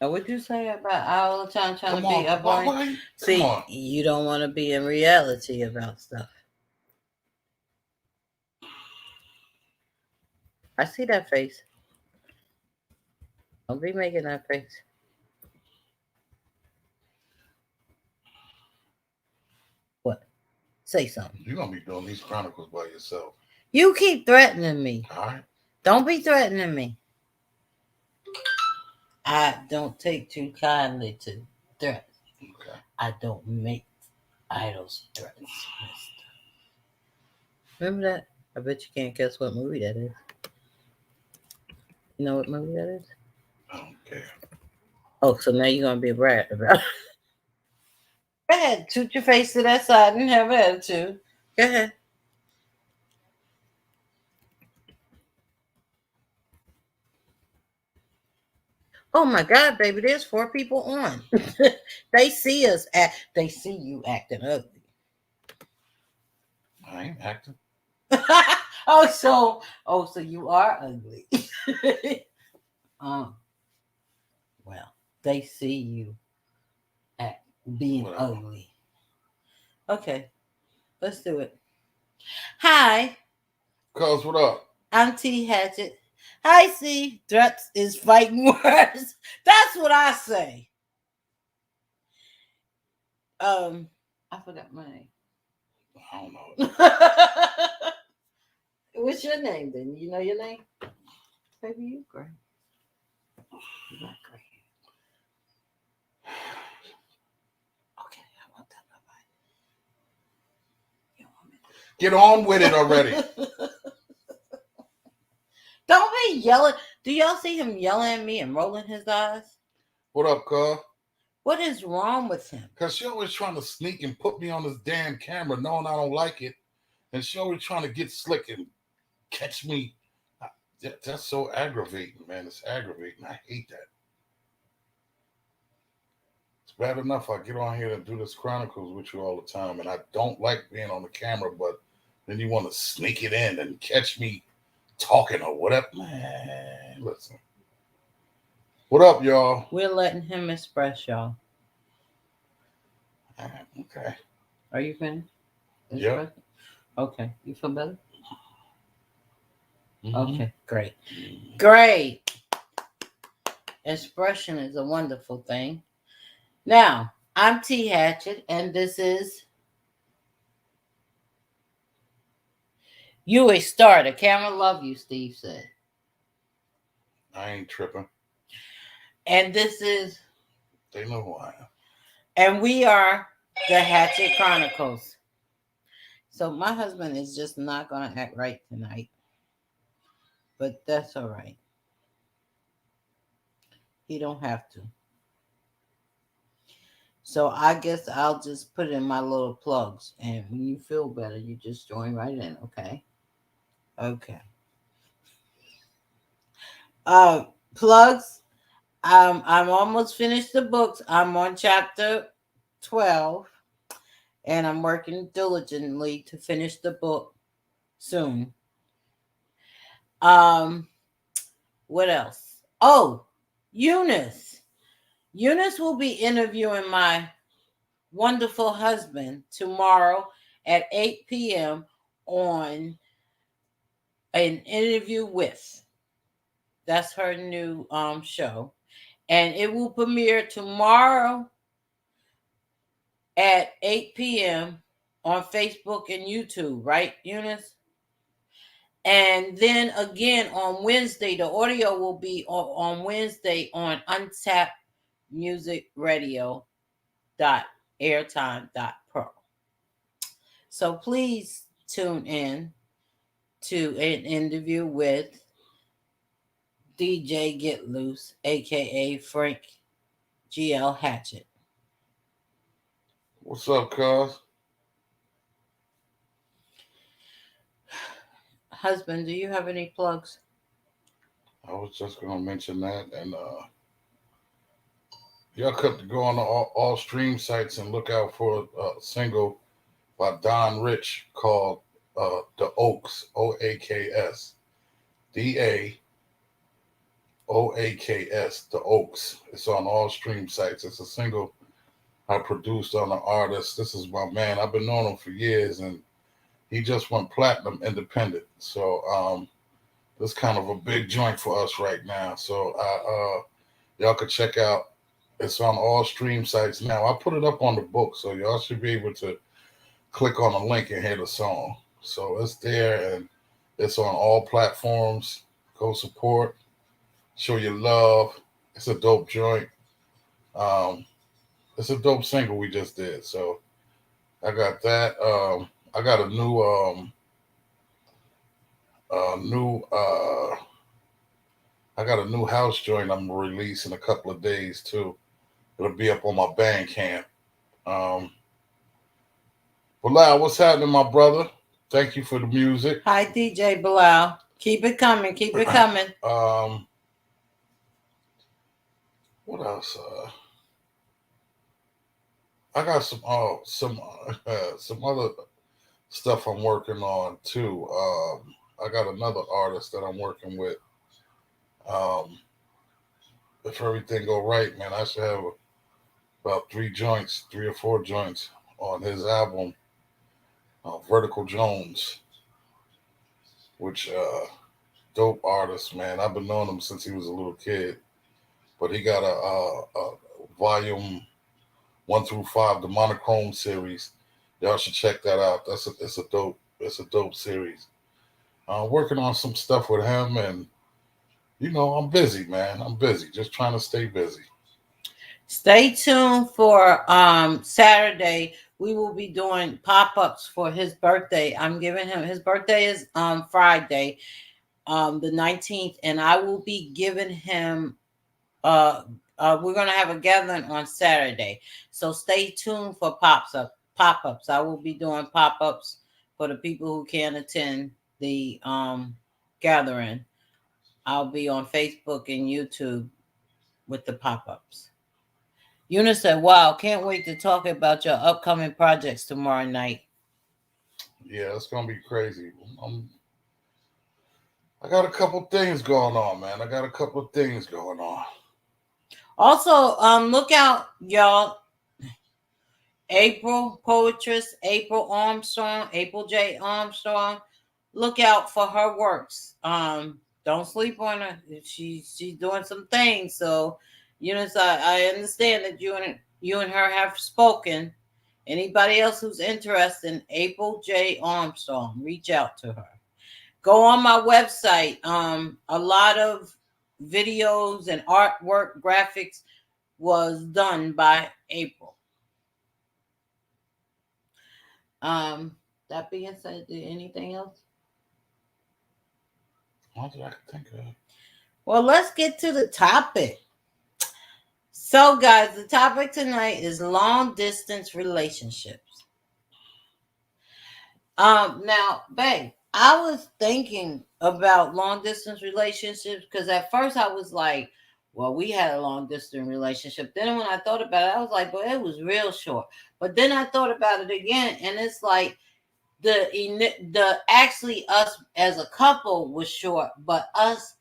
What'd you say about all the time trying to be up on? Come See, on. you don't want to be in reality about stuff. I see that face. Don't be making that face. What? Say something. You're gonna be doing these chronicles by yourself. You keep threatening me. All right. Don't be threatening me. I don't take too kindly to threats. Okay. I don't make idols threats, mister. Remember that? I bet you can't guess what movie that is. You know what movie that is? I don't care. Oh, so now you're gonna be a brat about it. Go ahead, shoot your face to that side and have an attitude. Go ahead. Oh my God, baby, there's 4 people on. They see us they see you acting ugly. I ain't acting. So you are ugly. um, well, they see you act being Whatever. ugly. Okay, let's do it. Hi, Cuz, what up? I'm Terri Hatchett. Hi, see, threats is fighting words. That's what I say. I forgot my name. I don't know. What's your name then? You know your name? Baby, you great. You not great. Okay, I won't tell nobody. You want me to? Get on with it already. Don't be yelling. Do y'all see him yelling at me and rolling his eyes? What up, cuz? What is wrong with him? Because she always trying to sneak and put me on this damn camera knowing I don't like it. And she always trying to get slick and catch me. That's so aggravating, man. It's aggravating. I hate that. It's bad enough I get on here and do this Chronicles with you all the time. And I don't like being on the camera, but then you want to sneak it in and catch me talking or whatever. Man, listen. What up, y'all? We're letting him express, y'all. Okay. Are you finished? Yep. Okay. You feel better? Mm-hmm. Okay, great. Great. Expression is a wonderful thing. Now, I'm Terri Hatchett, and this is You a Star. The camera love you, Steve said. I ain't tripping. And this is They know who I am. And we are the Hatchett Chronicles. So my husband is just not going to act right tonight. But that's all right. He don't have to. So I guess I'll just put in my little plugs. And when you feel better, you just join right in, okay? Okay. Plugs. I'm almost finished the books. I'm on chapter 12. And I'm working diligently to finish the book soon. What else? Oh, Eunice. Eunice will be interviewing my wonderful husband tomorrow at 8 p.m. on an interview with. That's her new show. And it will premiere tomorrow at 8 p.m. on Facebook and YouTube, right, Eunice? And then again on Wednesday, the audio will be on Wednesday on Untapped Music Radio airtime.pro. So please tune in to an interview with DJ Get Loose, aka Frank GL Hatchett. What's up, cuz? Husband, do you have any plugs? I was just gonna mention that, and y'all could go on all stream sites and look out for a single by Don Rich called "The Oaks," OAKS, DA OAKS, The Oaks. It's on all stream sites. It's a single I produced on an artist. This is my man. I've been knowing him for years, and he just went platinum independent. So this kind of a big joint for us right now. So y'all can check out. It's on all stream sites now. I put it up on the book, so y'all should be able to click on the link and hear the song. So it's there, and it's on all platforms. Go support, show your love. It's a dope joint. Um, it's a dope single we just did. So I got that. I got a new I got a new house joint I'm gonna release in a couple of days too. It'll be up on my Bandcamp. Um, Bilal, what's happening, my brother? Thank you for the music. Hi, DJ Bilal. Keep it coming. Keep it coming. What else? I got some other stuff I'm working on too. I got another artist that I'm working with. If everything go right, man, I should have about 3 or 4 joints on his album, Vertical Jones, which dope artist, man. I've been knowing him since he was a little kid, but he got a volume 1 through 5, the Monochrome series. Y'all should check that out. It's a dope series. Working on some stuff with him, and I'm busy, man. I'm busy, just trying to stay busy. Stay tuned for Saturday. We will be doing pop-ups for his birthday. I'm giving him, his birthday is Friday, the 19th, and I will be giving him we're gonna have a gathering on Saturday. So stay tuned for pop-ups. I will be doing pop-ups for the people who can't attend the gathering. I'll be on Facebook and YouTube with the pop-ups. Eunice said, wow, can't wait to talk about your upcoming projects tomorrow night. Yeah, it's going to be crazy. I got a couple things going on, man. Also, look out, y'all. April Poetress, April Armstrong, April J. Armstrong. Look out for her works. Don't sleep on her. She's doing some things. So, Eunice, I understand that you and her have spoken. Anybody else who's interested in April J. Armstrong, reach out to her. Go on my website. A lot of videos and artwork graphics was done by April. That being said, anything else? All that I can think of. Well, let's get to the topic. So, guys, the topic tonight is long distance relationships. Now, babe, I was thinking about long distance relationships because at first I was like, well, we had a long distance relationship. Then when I thought about it, I was like, well, it was real short. But then I thought about it again, and it's like the actually us as a couple was short, but us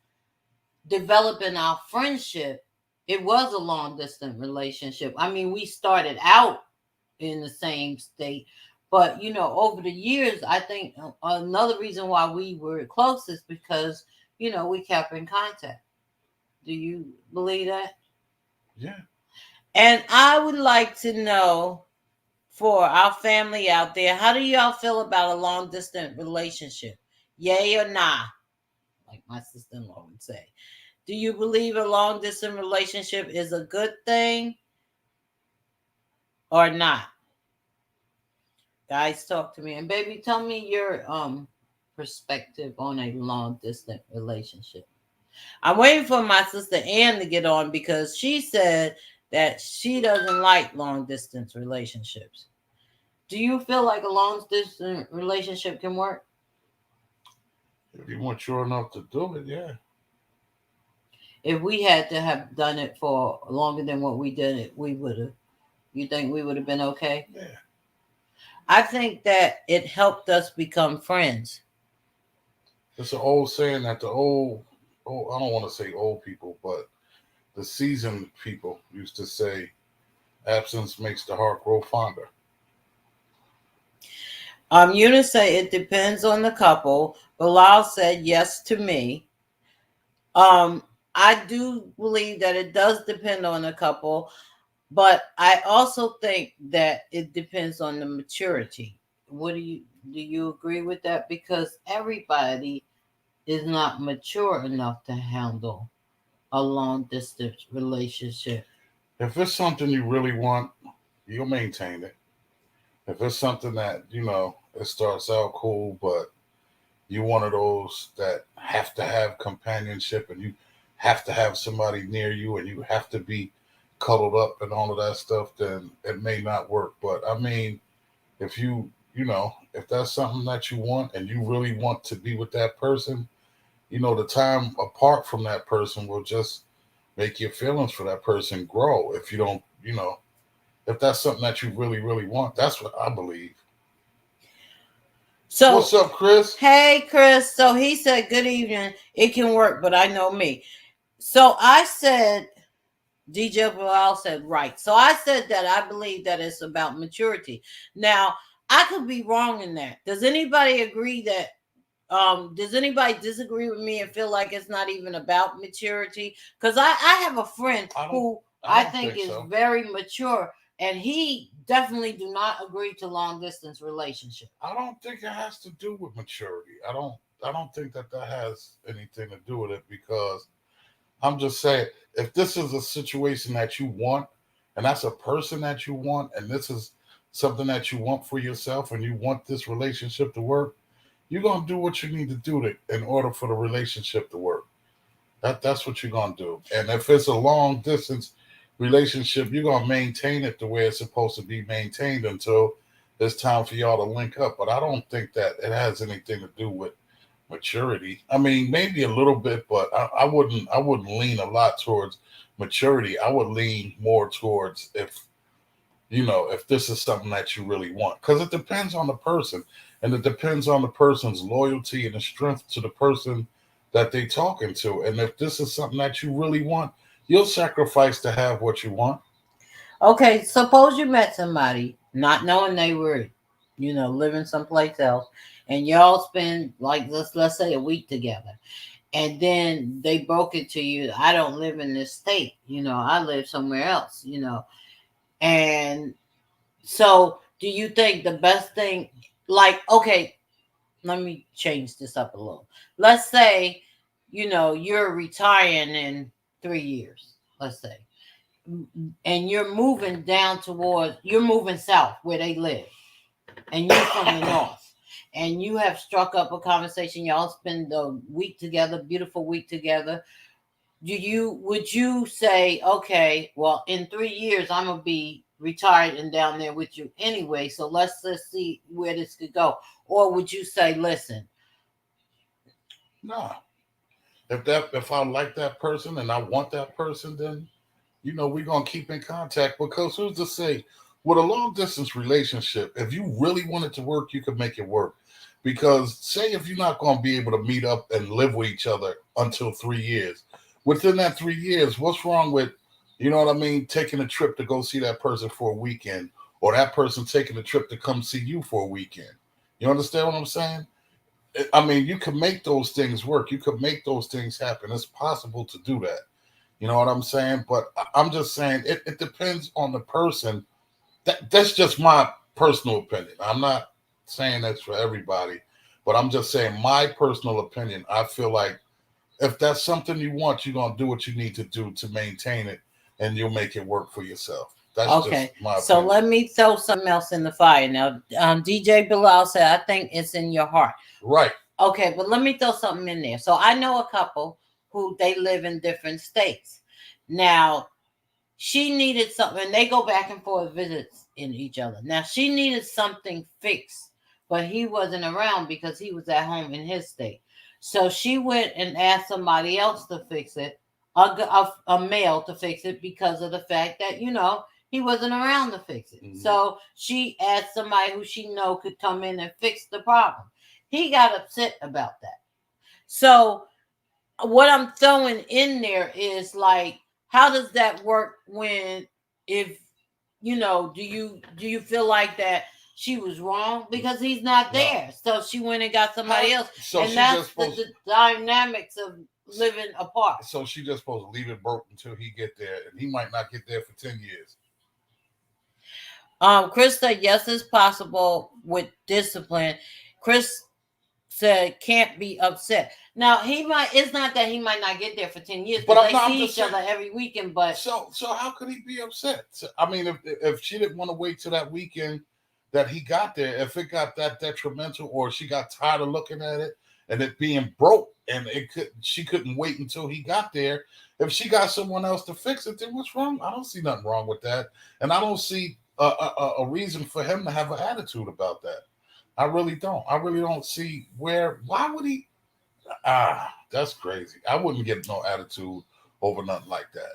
developing our friendship, it was a long distance relationship. I mean, we started out in the same state, but over the years, I think another reason why we were close is because we kept in contact. Do you believe that? Yeah. And I would like to know, for our family out there, how do y'all feel about a long distance relationship? Yay or nah? Like my sister-in-law would say. Do you believe a long distance relationship is a good thing or not? Guys, talk to me. And baby, tell me your perspective on a long distance relationship. I'm waiting for my sister Ann to get on because she said that she doesn't like long distance relationships. Do you feel like a long distance relationship can work? If you weren't sure enough to do it, yeah. If we had to have done it for longer than what we did it, we would have. You think we would have been okay? Yeah. I think that it helped us become friends. It's an old saying that I don't want to say old people, but the seasoned people used to say, absence makes the heart grow fonder. Eunice said it depends on the couple. Bilal said yes to me. Um, I do believe that it does depend on the couple, but I also think that it depends on the maturity. What do you agree with that? Because everybody is not mature enough to handle a long distance relationship. If it's something you really want, you'll maintain it. If it's something that, it starts out cool, but you're one of those that have to have companionship and you have to have somebody near you and you have to be cuddled up and all of that stuff, then it may not work. But I mean, if if that's something that you want and you really want to be with that person, the time apart from that person will just make your feelings for that person grow. If you don't, if that's something that you really, really want, that's what I believe. So, what's up, Chris? Hey, Chris. So he said, good evening. It can work, but I know me. So I said, DJ Bilal said, right. So I said that I believe that it's about maturity. Now, I could be wrong in that. Does anybody agree that does anybody disagree with me and feel like it's not even about maturity? Because I have a friend who I think is so. very mature, and he definitely do not agree to long distance relationship. I don't think it has to do with maturity. I don't think that has anything to do with it, because I'm just saying, if this is a situation that you want, and that's a person that you want, and this is something that you want for yourself, and you want this relationship to work, you're gonna do what you need to do in order for the relationship to work. That's what you're gonna do. And if it's a long distance relationship, you're gonna maintain it the way it's supposed to be maintained until it's time for y'all to link up. But I don't think that it has anything to do with maturity. I mean, maybe a little bit, but I wouldn't lean a lot towards maturity. I would lean more towards if this is something that you really want, because it depends on the person, and it depends on the person's loyalty and the strength to the person that they talking to. And if this is something that you really want, you'll sacrifice to have what you want. Okay, suppose you met somebody not knowing they were, living someplace else, and y'all spend like let's say a week together, and then they broke it to you. I don't live in this state, I live somewhere else, and so do you think the best thing, like, okay, let me change this up a little. Let's say, you're retiring in 3 years, let's say, and you're moving south where they live, and you're from the north, and you have struck up a conversation. Y'all spend a week together, beautiful week together. Would you say, okay, well, in 3 years I'm gonna be retired and down there with you anyway, so let's see where this could go? Or would you say, listen, Nah. If I like that person and I want that person, then we're gonna keep in contact, because who's to say with a long distance relationship, if you really want it to work, you could make it work. Because say if you're not gonna be able to meet up and live with each other until 3 years, within that 3 years, what's wrong with, what I mean, taking a trip to go see that person for a weekend, or that person taking a trip to come see you for a weekend? You understand what I'm saying? I mean, you can make those things work. You can make those things happen. It's possible to do that. You know what I'm saying? But I'm just saying it depends on the person. That's just my personal opinion. I'm not saying that's for everybody, but I'm just saying my personal opinion. I feel like if that's something you want, you're gonna do what you need to do to maintain it, and you'll make it work for yourself. That's okay, just my so opinion. let me throw something else in the fire now. DJ Bilal said, I think it's in your heart. Right. Okay, but let me throw something in there. So I know a couple who they live in different states. Now, she needed something, and they go back and forth visits in each other. Now, she needed something fixed, but he wasn't around because he was at home in his state. So she went and asked somebody else to fix it, a male to fix it, because of the fact that, he wasn't around to fix it. Mhm. So she asked somebody who she know could come in and fix the problem. He got upset about that. So what I'm throwing in there is like, how does that work when, if do you feel like that she was wrong because he's not No. there, so she went and got somebody How? else, So and she that's just supposed. the dynamics of living apart. So she just supposed to leave it broke until he get there, and he might not get there for 10 years. Chris said yes, it's possible with discipline. Chris said can't be upset. Now he might. It's not that he might not get there for 10 years But because I'm they not. I'm see just each saying. other every weekend. But So how could he be upset? So, I mean, if she didn't want to wait till that weekend that he got there, if it got that detrimental, or she got tired of looking at it and it being broke, and she couldn't wait until he got there. If she got someone else to fix it, then what's wrong? I don't see nothing wrong with that, and I don't see a reason for him to have an attitude about that. I really don't. I really don't see where. Why would he? That's crazy. I wouldn't get no attitude over nothing like that.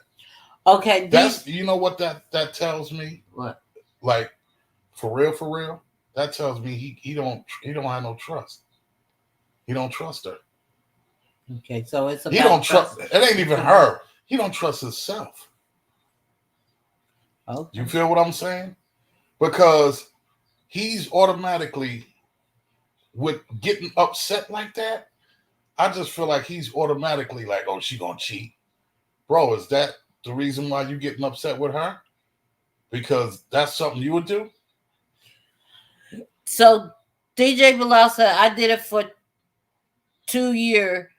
okay, That's what that tells me. what? Like for real. That tells me he don't have no trust. He don't trust her. Okay, so it's He about don't trust. trust. It ain't even her. He don't trust himself. Okay. You feel what I'm saying? Because he's automatically with getting upset like that. I just feel like he's automatically like, oh, she gonna cheat, bro. Is that the reason why you getting upset with her? Because that's something you would do. So DJ Bilal said I did it for 2 year.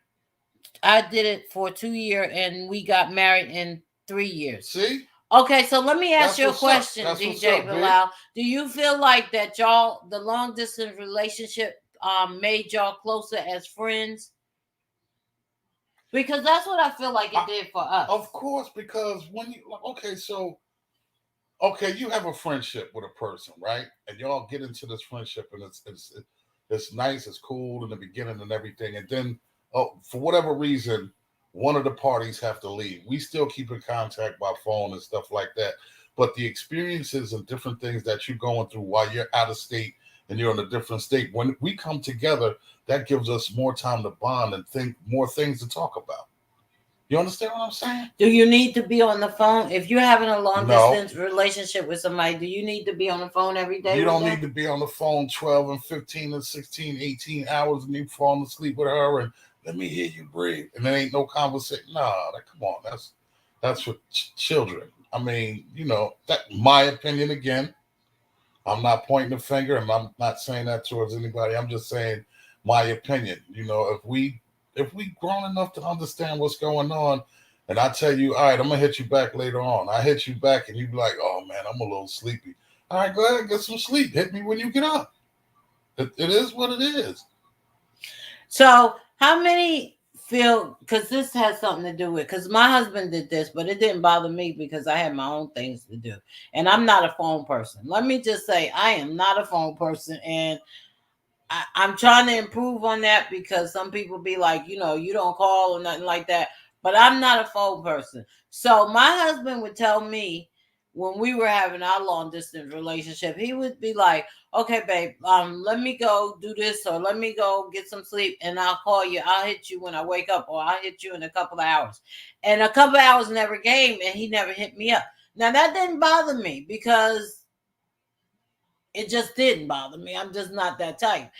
I did it for 2 year, and we got married in 3 years. See, Okay, so let me ask that's you a what's up. question, That's what's DJ up, big. Bilal. Do you feel like that y'all, the long distance relationship, made y'all closer as friends? Because that's what I feel like it did for us. Of course, because when you okay, you have a friendship with a person, right? And y'all get into this friendship, and it's nice, it's cool in the beginning and everything, and then for whatever reason, one of the parties have to leave. We still keep in contact by phone and stuff like that, but the experiences and different things that you're going through while you're out of state and you're in a different state, when we come together, that gives us more time to bond and think more things to talk about. You understand what I'm saying? Do you need to be on the phone if you're having a long No. distance relationship with somebody? Do you need to be on the phone every day? You with don't them? need to be on the phone 12 and 15 and 16, 18 hours and you falling asleep with her and let me hear you breathe. And there ain't no conversation. Nah, come on. That's for children. I mean, that my opinion again. I'm not pointing the finger and I'm not saying that towards anybody. I'm just saying my opinion. If we grown enough to understand what's going on, and I tell you, all right, I'm gonna hit you back later on. I hit you back and you be like, oh man, I'm a little sleepy. All right, go ahead, get some sleep. Hit me when you get up. It is what it is. So, how many feel, because this has something to do with, because my husband did this, but it didn't bother me because I had my own things to do. And I'm not a phone person. Let me just say, I am not a phone person. And I'm trying to improve on that because some people be like, you don't call or nothing like that. But I'm not a phone person. So my husband would tell me when we were having our long distance relationship, he would be like, okay, babe, let me go do this or let me go get some sleep and I'll call you. I'll hit you when I wake up or I'll hit you in a couple of hours. And a couple of hours never came and he never hit me up. Now that didn't bother me because it just didn't bother me. I'm just not that type.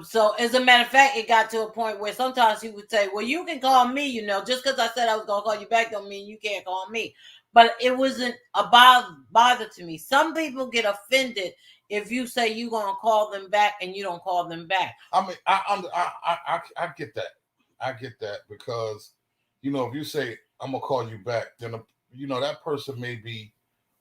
So as a matter of fact, it got to a point where sometimes he would say, well, you can call me, just because I said I was going to call you back don't mean you can't call me. But it wasn't a bother to me. Some people get offended if you say you're going to call them back and you don't call them back. I mean, I get that. I get that because, if you say, I'm going to call you back, then, that person may be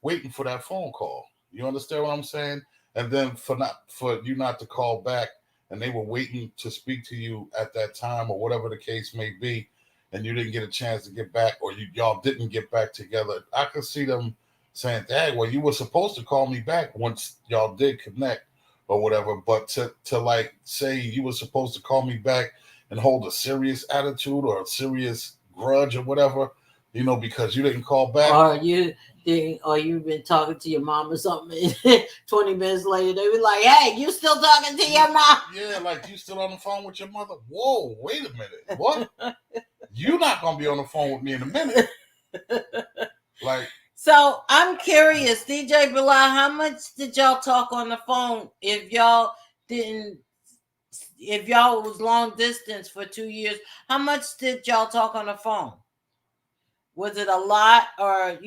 waiting for that phone call. You understand what I'm saying? And then for you not to call back, and they were waiting to speak to you at that time or whatever the case may be, and you didn't get a chance to get back, or y'all didn't get back together, I could see them saying, hey, well, you were supposed to call me back once y'all did connect or whatever. But to like say you were supposed to call me back and hold a serious attitude or a serious grudge or whatever, because you didn't call back. Or you've been talking to your mom or something. 20 minutes later, they were like, "Hey, you still talking to your mom?" Yeah, like you still on the phone with your mother. Whoa, wait a minute, what? not gonna be on the phone with me in a minute. Like, so I'm curious, DJ Bilal, how much did y'all talk on the phone if y'all didn't, if y'all was long distance for 2 years? How much did y'all talk on the phone? Was it a lot, or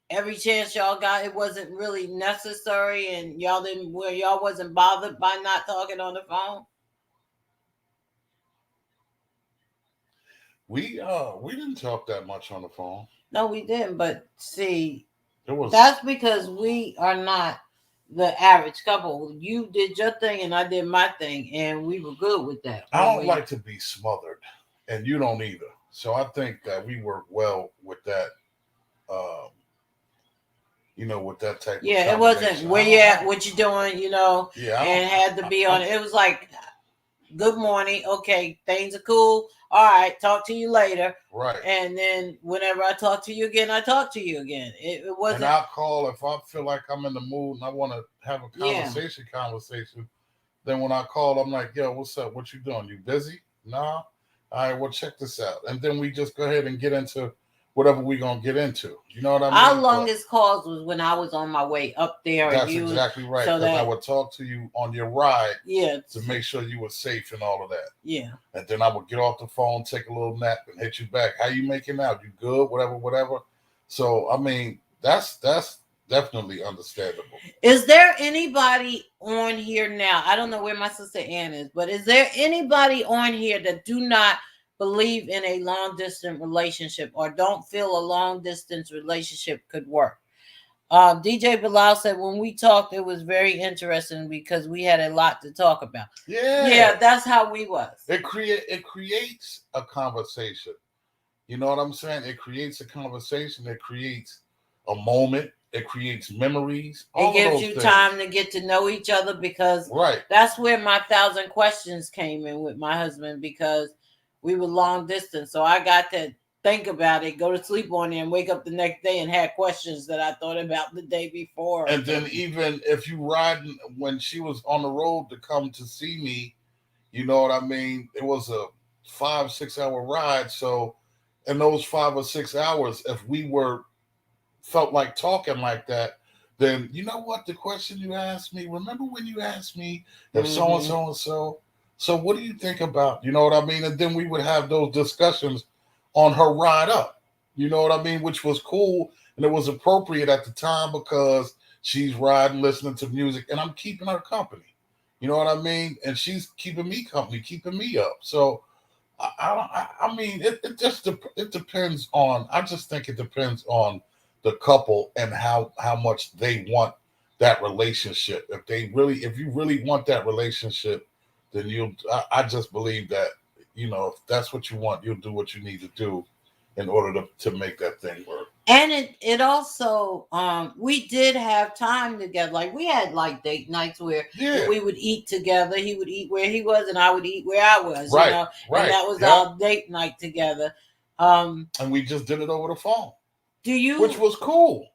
every chance y'all got, it wasn't really necessary, and y'all wasn't bothered by not talking on the phone? we didn't talk that much on the phone. No, we didn't. But see, It was that's because we are not the average couple. You did your thing and I did my thing, and we were good with that. I don't like to be smothered, and you don't either. So I think that we work well with that. Um, with that type of Yeah, it wasn't combination. where you at, what you doing, Yeah, and had to be on it. It was like, good morning, okay, things are cool. All right, talk to you later. right. And then whenever I talk to you again, I talk to you again. It wasn't. And I'll call if I feel like I'm in the mood and I want to have a Yeah. conversation. Then when I call, I'm like, yo, what's up? What you doing? You busy? Nah. All right, well, check this out. And then we just go ahead and get into whatever we're going to get into. You know what I mean? Our longest calls was when I was on my way up there. That's exactly right. So Because I that, would talk to you on your ride yeah, to make sure you were safe and all of that. yeah. And then I would get off the phone, take a little nap, and hit you back. How you making out? You good? Whatever. So, I mean, that's definitely understandable. Is there anybody on here now? I don't know where my sister Ann is, but is there anybody on here that do not believe in a long distance relationship or don't feel a long distance relationship could work? DJ Bilal said when we talked, it was very interesting because we had a lot to talk about. Yeah, that's how we was. It creates a conversation. You know what I'm saying? It creates a conversation. It creates a moment. It creates memories. It gives you time to get to know each other, because that's where my 1,000 questions came in with my husband, because we were long distance. So I got to think about it, go to sleep on it, and wake up the next day and had questions that I thought about the day before. And then even if you ride, when she was on the road to come to see me, you know what I mean? It was a 5-6 hour ride. So in those 5 or 6 hours, if we felt like talking like that, then you know what? The question you asked me, remember when you asked me if so and so and so what do you think about, you know what I mean? And then we would have those discussions on her ride up, you know what I mean? Which was cool, and it was appropriate at the time because she's riding, listening to music, and I'm keeping her company. You know what I mean? And she's keeping me company, keeping me up. So I mean, it just depends on. I just think it depends on the couple and how much they want that relationship. If you really want that relationship, then I just believe that, if that's what you want, you'll do what you need to do in order to make that thing work. And it also, we did have time together. Like we had like date nights where we would eat together. He would eat where he was and I would eat where I was, right, you know, right. And that was our date night together. And we just did it over the phone. Which was cool.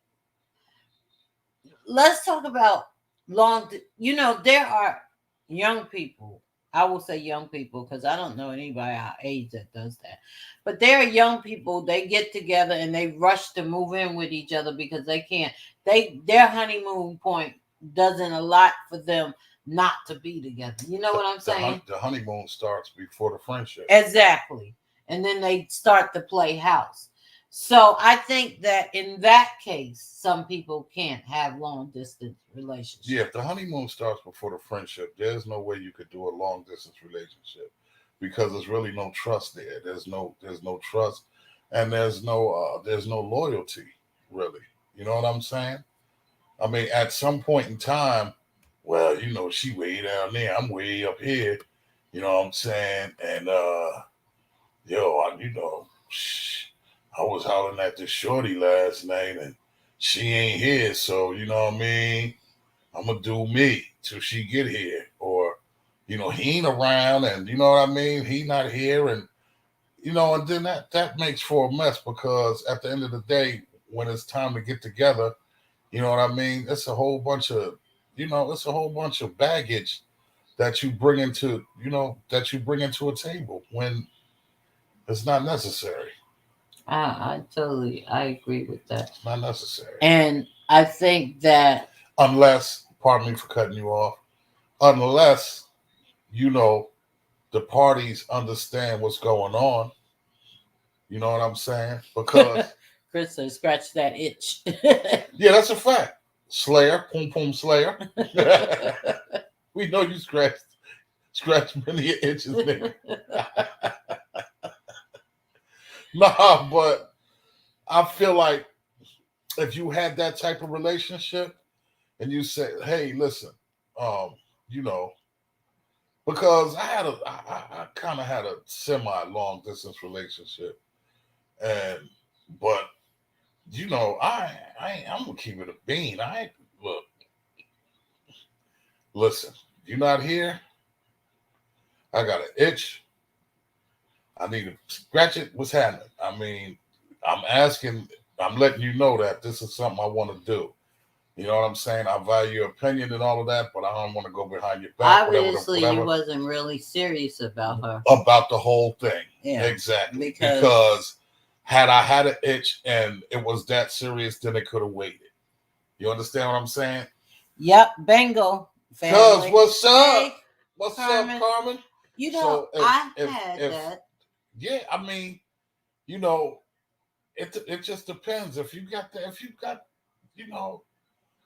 Let's talk about there are young people. I will say young people because I don't know anybody our age that does that. But there are young people, they get together and they rush to move in with each other because they can't. Their honeymoon point doesn't allow for them not to be together. You know what I'm saying? The honeymoon starts before the friendship. Exactly. And then they start to play house. So I think that in that case, some people can't have long distance relationships. Yeah, if the honeymoon starts before the friendship, there's no way you could do a long distance relationship because there's really no trust there. There's no trust, and there's no loyalty really. You know what I'm saying? I mean, at some point in time, well, she way down there, I'm way up here. You know what I'm saying? And I was hollering at this shorty last night and she ain't here. So, you know what I mean? I'm going to do me till she get here. Or, he ain't around and you know what I mean? He not here. And, and then that makes for a mess because at the end of the day, when it's time to get together, you know what I mean? It's a whole bunch of, baggage that you bring into, a table when It's not necessary. I agree with that. It's not necessary. And I think that Unless, pardon me for cutting you off, unless, you know, the parties understand what's going on. You know what I'm saying? Because, Chris scratch that itch. yeah, that's a fact. Slayer, Poom Poom Slayer. We know you scratch many itches, nigga. Nah, but I feel like if you had that type of relationship and you say, hey, listen, um, you know, because I kind of had a semi long distance relationship, and but you know, I'm gonna keep it a bean. I ain't look, listen, you not here. I got an itch. I need to scratch it. What's happening? I mean, I'm asking. I'm letting you know that this is something I want to do. You know what I'm saying? I value your opinion and all of that, but I don't want to go behind your back. Obviously, whatever. you wasn't really serious about her. About the whole thing. Yeah, exactly. Because had I had an itch and it was that serious, then it could have waited. You understand what I'm saying? Yep, bingo. Cuz, what's up? Hey, what's Carmen. up, Carmen? You know, so I had that. Yeah, I mean, you know, it just depends. If you got, you know,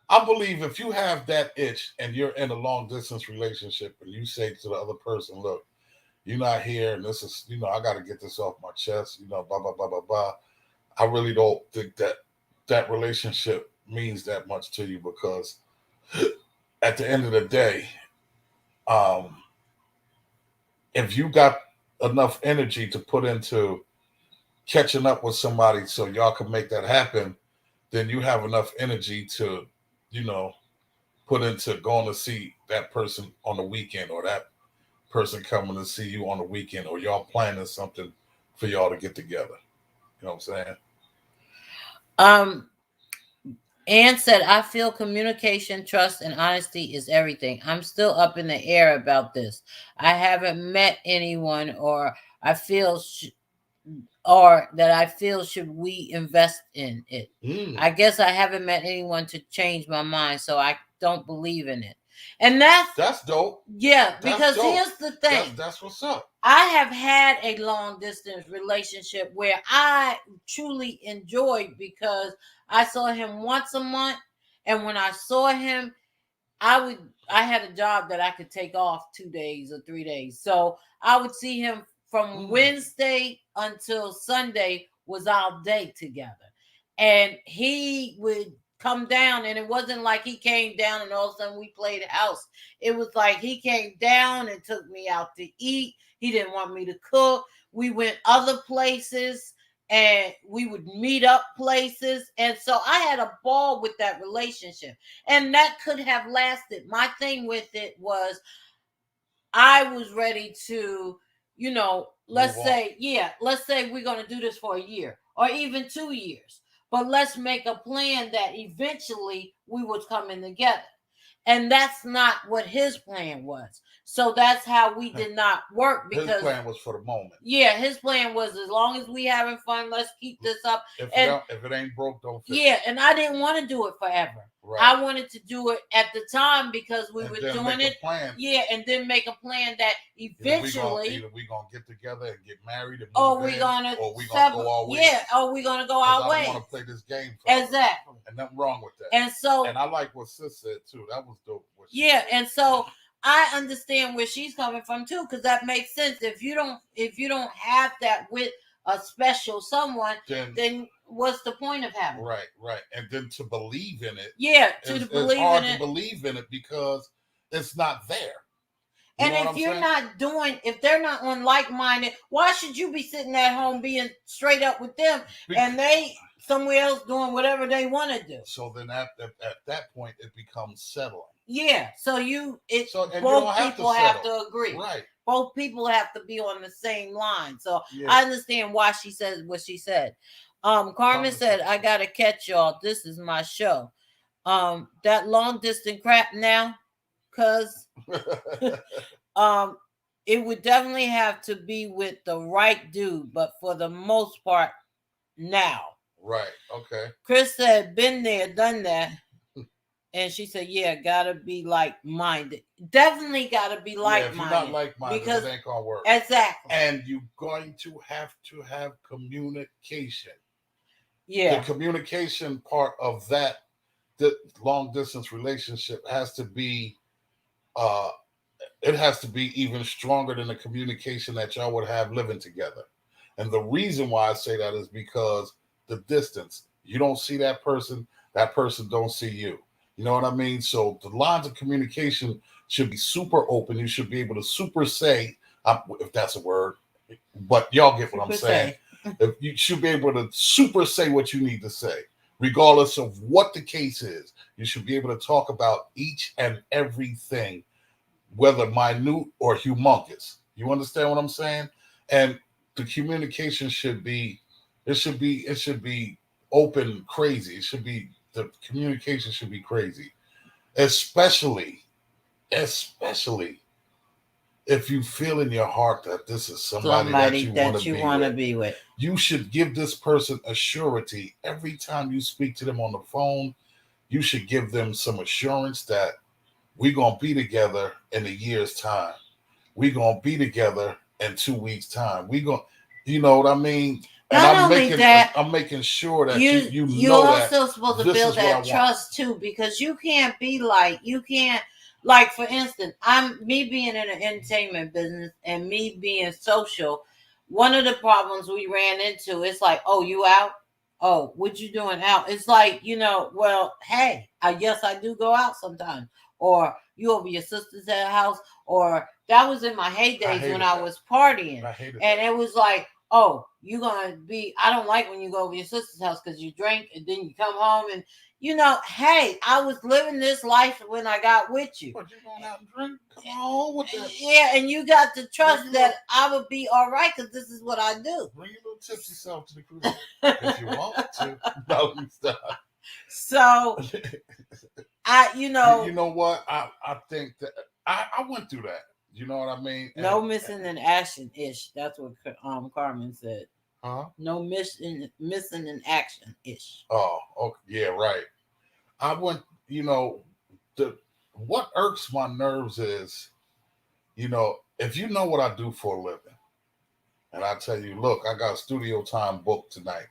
I believe if you have that itch and you're in a long distance relationship and you say to the other person, look, you're not here and this is, you know, I got to get this off my chest, you know, blah, blah, blah, blah, blah. I really don't think that relationship means that much to you because at the end of the day, um, if you got enough energy to put into catching up with somebody so y'all can make that happen, then you have enough energy to, you know, put into going to see that person on the weekend or that person coming to see you on the weekend or y'all planning something for y'all to get together. You know what I'm saying? Ann said, I feel communication, trust, and honesty is everything. I'm still up in the air about this. I haven't met anyone or I feel or that I feel should we invest in it. I guess I haven't met anyone to change my mind, so I don't believe in it. And that's dope. Yeah, because dope. Here's the thing. That's what's up. I have had a long distance relationship where I truly enjoyed because I saw him once a month, and when I saw him, I had a job that I could take off 2 days or 3 days. So I would see him from Wednesday until Sunday was our day together. And he would come down, and it wasn't like he came down and all of a sudden we played house. It was like he came down and took me out to eat. He didn't want me to cook. We went other places and we would meet up places. And so I had a ball with that relationship. And that could have lasted. My thing with it was I was ready to, you know, let's say we're going to do this for a year or even 2 years. But let's make a plan that eventually we was coming together. And that's not what his plan was. So that's how we did not work, because his plan was for the moment. Yeah, his plan was as long as we having fun, let's keep this up. If it ain't broke, don't fix it. Yeah, and I didn't want to do it forever. Right. I wanted to do it at the time because we were doing it. Yeah, and then make a plan that eventually either we gonna get together and get married, and or we gonna go our way. Yeah, or we gonna go our way. I want to play this game. Exactly. And nothing wrong with that. And I like what Sis said too. That was dope. Yeah, and so I understand where she's coming from too, because that makes sense. If you don't have that with a special someone, then what's the point of having it? Right. And then to believe in it. Yeah, it's hard to believe in it because it's not there. And if they're not on like-minded, why should you be sitting at home being straight up with them and they somewhere else doing whatever they want to do? So then at that point, it becomes settling. Yeah. So both people have to agree. Right. Both people have to be on the same line. So I understand why she says what she said. Carmen said, I gotta catch y'all. This is my show. That long distance crap now, cause it would definitely have to be with the right dude, but for the most part, now. Right. Okay. Chris said, been there, done that. And she said, yeah, gotta be like-minded. Definitely gotta be Yeah, if you're not like-minded. like-minded, Because it ain't gonna work. exactly. And you're going to have communication. Yeah. The communication part of that long distance relationship has to be uh it has to be even stronger than the communication that y'all would have living together. And the reason why I say that is because the distance. You don't see that person don't see you. You know what I mean? So the lines of communication should be super open. You should be able to super say, if that's a word, but y'all get what I'm saying. If you should be able to super say what you need to say, regardless of what the case is. You should be able to talk about each and everything, whether minute or humongous. You understand what I'm saying? And the communication should be, it should be open, crazy. It should be, the communication should be crazy, especially, especially if you feel in your heart that this is somebody that you want to be with. You should give this person a surety every time you speak to them on the phone. You should give them some assurance that we're going to be together in a year's time. We're going to be together in 2 weeks' time. We going, you know what I mean? And Not only that, I'm making sure that you know that also supposed to build that trust too, because you can't be like, you can't, like, for instance, I'm me being in the entertainment business and me being social. One of the problems we ran into, it's like, oh, you out? Oh, what you doing out? It's like, well, hey, yes, I do go out sometimes. Or you over your sister's house. Or that was in my heydays when I was partying. And it was like, oh, you gonna be, I don't like when you go over your sister's house because you drink and then you come home and hey, I was living this life when I got with you. But you going out and drink? Come on with that. Yeah, and you got to trust that I would be all right because this is what I do. Bring your little tipsy self to the crib if you want to. No, stop. So, you know what? I think that I went through that. You know what I mean? No missing in action ish. That's what Carmen said. Huh? No missing in action ish. Oh, okay, yeah, right. I went. What irks my nerves is, if you know what I do for a living, and I tell you, look, I got studio time booked tonight.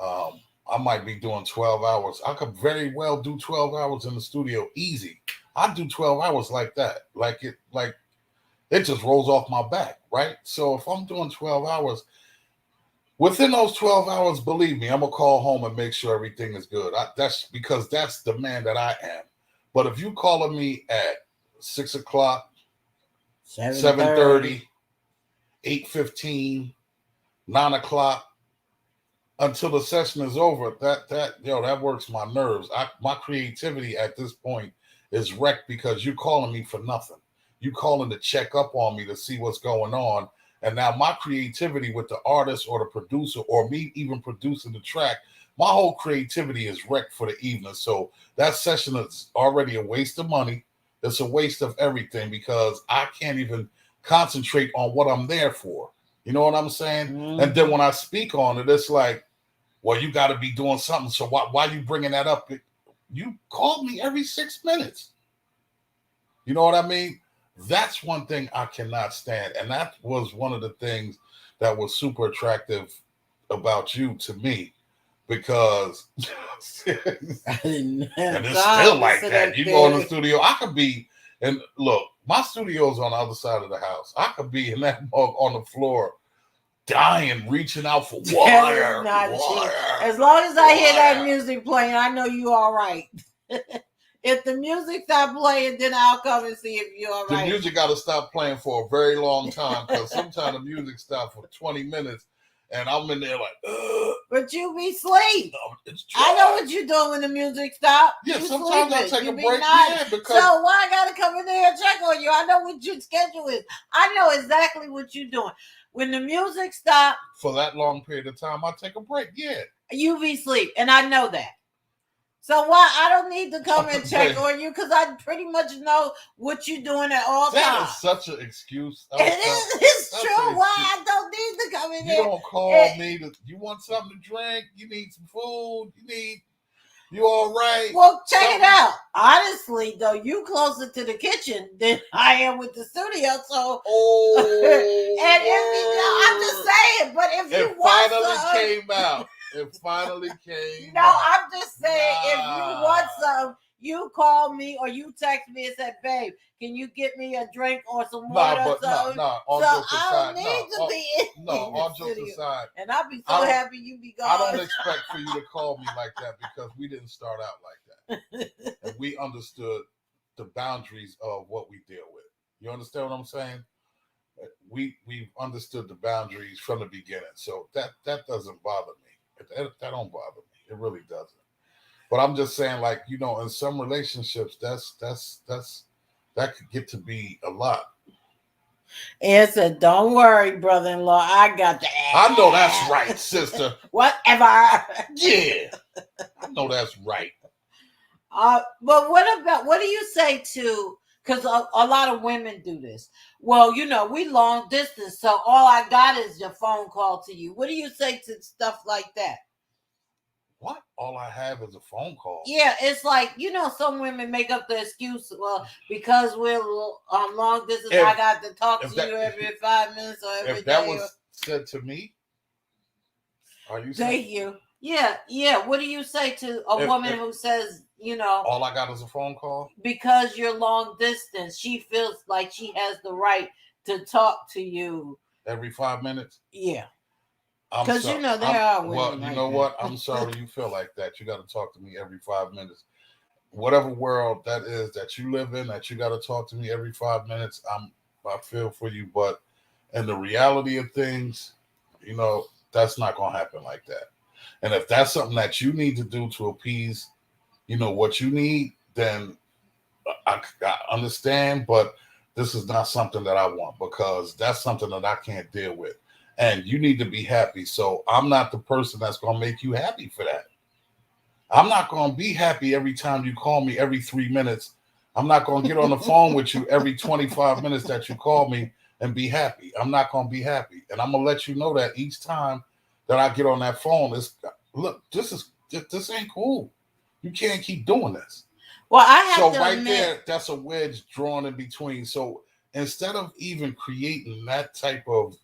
I might be doing 12 hours. I could very well do 12 hours in the studio easy. I do 12 hours like that. Like it just rolls off my back, right? So if I'm doing 12 hours, within those 12 hours, believe me, I'm going to call home and make sure everything is good. That's because that's the man that I am. But if you calling me at 6 o'clock, 7:30, 8:15, 9 o'clock, until the session is over, that works my nerves. My creativity at this point is wrecked because you're calling me for nothing. You calling to check up on me to see what's going on. And now my creativity with the artist or the producer or me even producing the track, my whole creativity is wrecked for the evening. So that session is already a waste of money. It's a waste of everything because I can't even concentrate on what I'm there for. You know what I'm saying? Mm-hmm. And then when I speak on it, it's like, well, you got to be doing something. So why are you bringing that up? You call me every 6 minutes. You know what I mean? That's one thing I cannot stand. And that was one of the things that was super attractive about you to me. Because and it's still like that. You go in the studio, I could be, and look, my studio's on the other side of the house. I could be in that mug on the floor, dying, reaching out for water. As long as I hear that music playing, I know you all right. If the music stop playing, then I'll come and see if you're all right. The music got to stop playing for a very long time because sometimes the music stops for 20 minutes and I'm in there like, ugh. But you be asleep. No, I know what you're doing when the music stops. Yeah, sometimes I take a break. Yeah, because so why I got to come in there and check on you? I know what your schedule is. I know exactly what you're doing. When the music stops. For that long period of time, I take a break. Yeah. You be asleep. And I know that. So why I don't need to come and check Babe, on you because I pretty much know what you're doing at all that times. is such an excuse. It's That's true. an Why excuse. I don't need to come in You there? don't call me to. You want something to drink? You need some food? You all right? Well, check Something? it out. Honestly, though, you closer to the kitchen than I am with the studio. So, Oh, and if you know, I'm just saying. But if you it want finally some, came out. It finally came no, out. I'm just saying. If you want Nah. some, you call me or you text me and say, "Babe, can you get me a drink or some water Nah, or but something?" all So jokes I aside, don't need to be in the all jokes studio. aside, And I'll be I so don't- happy you be gone. I don't expect for you to call me like that because we didn't start out like that. And we understood the boundaries of what we deal with. You understand what I'm saying? We've understood the boundaries from the beginning. So that doesn't bother me. That don't bother me. It really doesn't. But I'm just saying, like, in some relationships, that could get to be a lot. And said, "Don't worry, brother-in-law. I got the ass." I know that's right, sister. Whatever. Yeah, I know that's right. But what do you say to? Because a lot of women do this. Well, we long distance, so all I got is your phone call to you. What do you say to stuff like that? What? All I have is a phone call. Yeah, it's like some women make up the excuse. Well, because we're long distance, I got to talk to you every 5 minutes or every day. If that was said to me, are you saying? Thank you. Yeah. What do you say to a woman who says, all I got is a phone call? Because you're long distance, she feels like she has the right to talk to you every 5 minutes? Yeah. Because there are women. Well, you know what? I'm sorry you feel like that. You got to talk to me every 5 minutes. Whatever world that is that you live in, that you got to talk to me every 5 minutes. I feel for you, but in the reality of things, that's not gonna happen like that. And if that's something that you need to do to appease, what you need, then I understand. But this is not something that I want because that's something that I can't deal with. And you need to be happy. So I'm not the person that's gonna make you happy for that. I'm not gonna be happy every time you call me every 3 minutes. I'm not gonna get on the phone with you every 25 minutes that you call me and be happy. I'm not gonna be happy. And I'm gonna let you know that each time that I get on that phone, look, this ain't cool. You can't keep doing this. Well, I have so to right admit, there, that's a wedge drawn in between. So instead of even creating that type of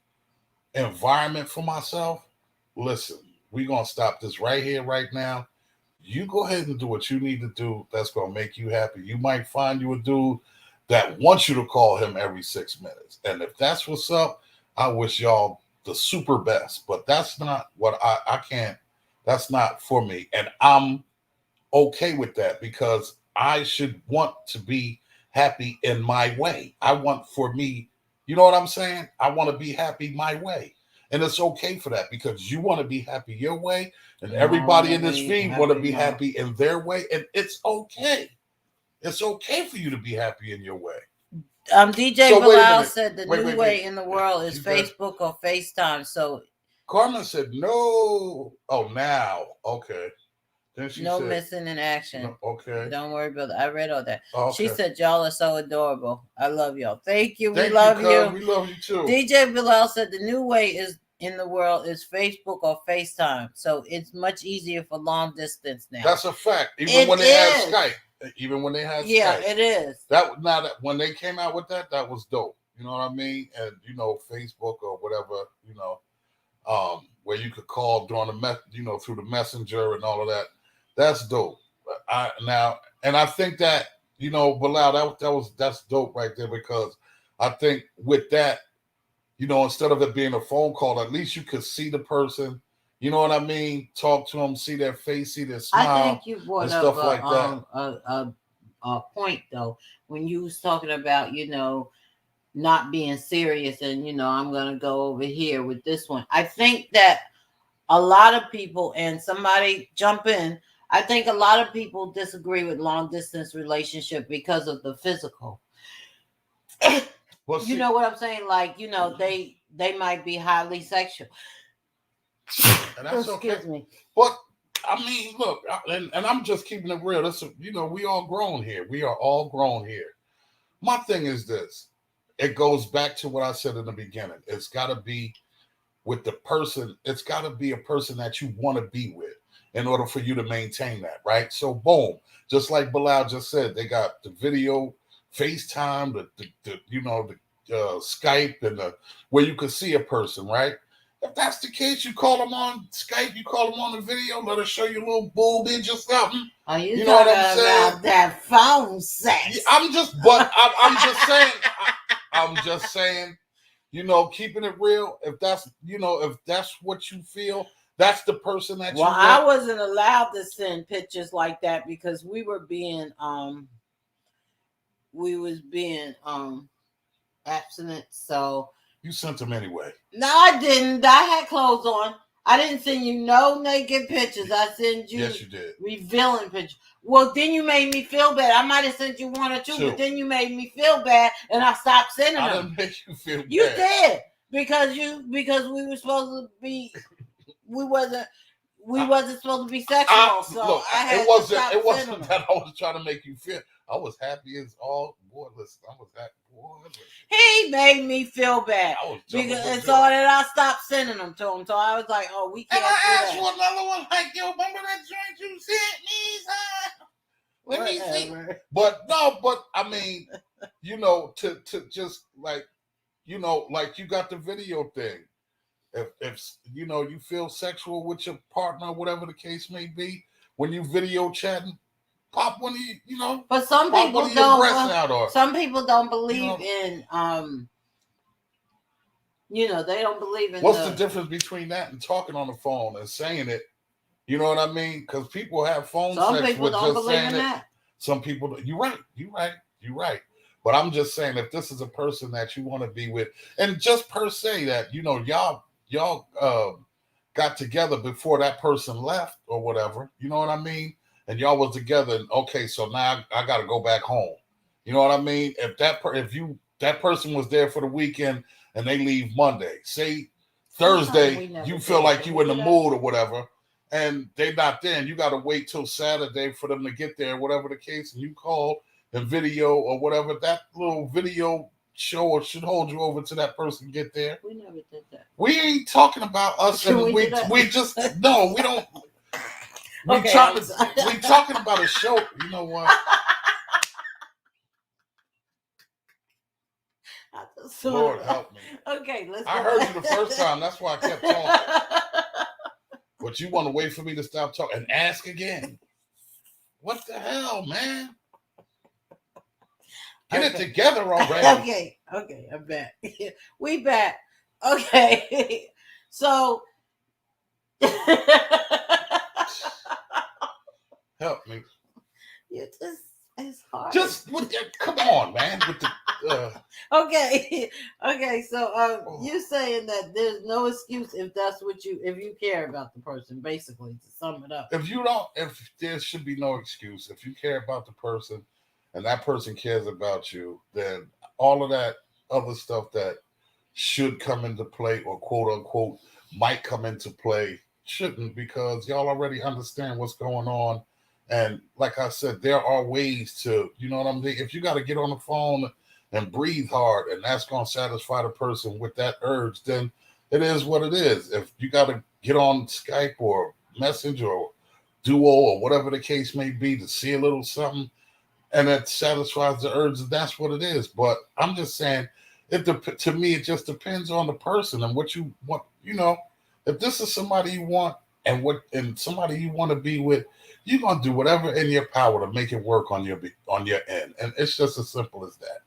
environment for myself, listen, we're gonna stop this right here, right now. You go ahead and do what you need to do. That's gonna make you happy. You might find you a dude that wants you to call him every 6 minutes. And if that's what's up, I wish y'all the super best. But that's not what I can't, that's not for me. And I'm okay with that because I should want to be happy in my way. I want for me, you know what I'm saying? I want to be happy my way. And it's okay for that because you want to be happy your way, and everybody in this feed want to be happy in their way, and it's okay. It's okay for you to be happy in your way. DJ Bilal said the new way in the world is Facebook or FaceTime. So Carmen said no. Oh, now okay. Then she no said, missing in action. No, okay. Don't worry about it. I read all that. Okay. She said, y'all are so adorable. I love y'all. Thank you. We love you. We love you too. DJ Bilal said the new way is in the world is Facebook or FaceTime. So it's much easier for long distance now. That's a fact. Even when they had Skype. Even when they had Skype. Yeah, it is. That when they came out with that was dope. You know what I mean? And Facebook or whatever, where you could call during the through the messenger and all of that. That's dope. I think that Bilal, that's dope right there because I think with that, instead of it being a phone call, at least you could see the person. You know what I mean? Talk to them, see their face, see their smile. I think you brought up stuff like that. A point though when you was talking about not being serious and I'm gonna go over here with this one. I think that a lot of people, and somebody jump in, I think a lot of people disagree with long distance relationship because of the physical. Well, you know what I'm saying? Like, they might be highly sexual. And that's Excuse okay. me. But I mean, look, and I'm just keeping it real. That's we all grown here. We are all grown here. My thing is this. It goes back to what I said in the beginning. It's got to be with the person. It's got to be a person that you want to be with in order for you to maintain that, right? So, boom, just like Bilal just said, they got the video, FaceTime, the Skype, and where you can see a person, right? If that's the case, you call them on Skype, you call them on the video, let us show you a little boobage or something. Are you know what I'm talking saying? about that phone sex? I'm just saying. I'm just saying. Keeping it real. If that's what you feel, that's the person that you. Well, I wasn't allowed to send pictures like that because we was being abstinent. So you sent them anyway. No, I didn't. I had clothes on. I didn't send you no naked pictures. I sent you. Yes, you did. Revealing pictures. Well, then you made me feel bad. I might have sent you one or two, but then you made me feel bad, and I stopped sending them. I didn't make you feel bad. You did because we were supposed to be. We wasn't supposed to be sexual. So it wasn't that I was trying to make you feel. I was happy as all. Boy, listen, I was happy. Boy, listen. He made me feel bad and so that I stopped sending them to him. So I was like, "Oh, we can't." And I asked for another one. Like, yo, remember that joint you sent me? Let me see. But I mean, to just like, like you got the video thing. If you feel sexual with your partner, whatever the case may be, when you video chatting, pop one of you. But some people don't. Some people don't believe in they don't believe in. What's the difference between that and talking on the phone and saying it? You know what I mean? Because people have phone sex. Some people don't believe in that. Some people. You're right. But I'm just saying, if this is a person that you want to be with, and just per se that y'all got together before that person left or whatever, you know what I mean? And y'all was together, and okay, so now I got to go back home. You know what I mean? If that person was there for the weekend and they leave Monday, say Thursday, you feel like you in the mood or whatever, and they not there, and you got to wait till Saturday for them to get there, whatever the case, and you call and video or whatever, that little video show should hold you over to that person get there. We never did that. We ain't talking about us, and we just no, we don't. We talking about a show. You know what? Lord help me. Okay, let's. I heard you the first time. That's why I kept talking. But you want to wait for me to stop talking and ask again? What the hell, man? Get it together already. Okay, I'm back. We back. Okay, so help me. It's hard. Come on, man. With the okay. So you're saying that there's no excuse if you care about the person, basically, to sum it up. If there should be no excuse, if you care about the person and that person cares about you, then all of that other stuff that should come into play or quote unquote might come into play shouldn't, because y'all already understand what's going on. And like I said, there are ways to, you know what I'm saying? If you got to get on the phone and breathe hard and that's going to satisfy the person with that urge, then it is what it is. If you got to get on Skype or message or Duo or whatever the case may be to see a little something, and that satisfies the urge, that's what it is. But I'm just saying, to me, it just depends on the person and what you want. If this is somebody you want and somebody you want to be with, you're gonna do whatever in your power to make it work on your end, and it's just as simple as that.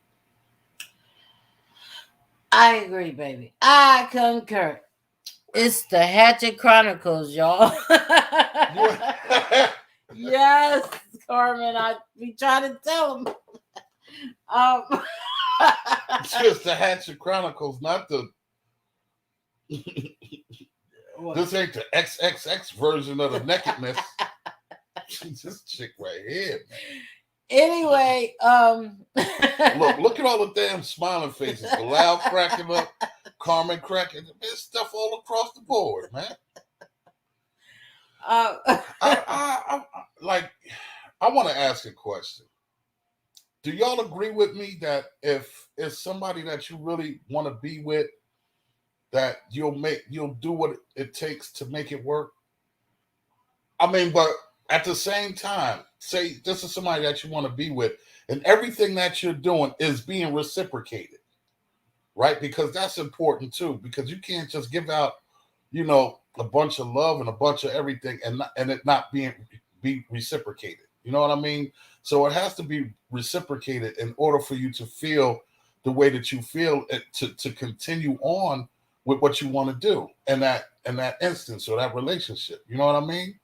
I agree, baby. I concur. It's the Hatchett Chronicles, y'all. Yes, Carmen. I be trying to tell them. It's just the Hatchett Chronicles, not the. This ain't the XXX version of the nakedness. This chick right here, man. Anyway, look at all the damn smiling faces. Bilal cracking up, Carmen cracking. There's stuff all across the board, man. Like, I want to ask a question. Do y'all agree with me that if it's somebody that you really want to be with, that you'll do what it takes to make it work? I mean, but at the same time, say this is somebody that you want to be with, and everything that you're doing is being reciprocated, right? Because that's important too. Because you can't just give out, a bunch of love and a bunch of everything, and it not be reciprocated. You know what I mean? So it has to be reciprocated in order for you to feel the way that you feel to continue on with what you want to do in that instance or that relationship. You know what I mean?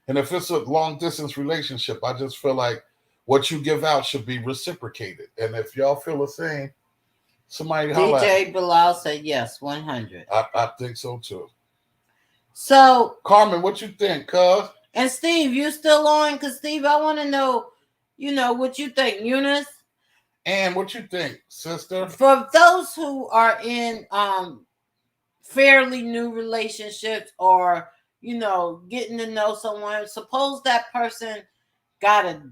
And if it's a long distance relationship, I just feel like what you give out should be reciprocated. And if y'all feel the same, somebody holla at me. DJ Bilal said yes, 100. I think so too. So, Carmen, what you think, cuz? and Steve, you still on? Because Steve, I want to know, what you think, Eunice. And what you think, sister? For those who are in fairly new relationships, or getting to know someone, suppose that person got a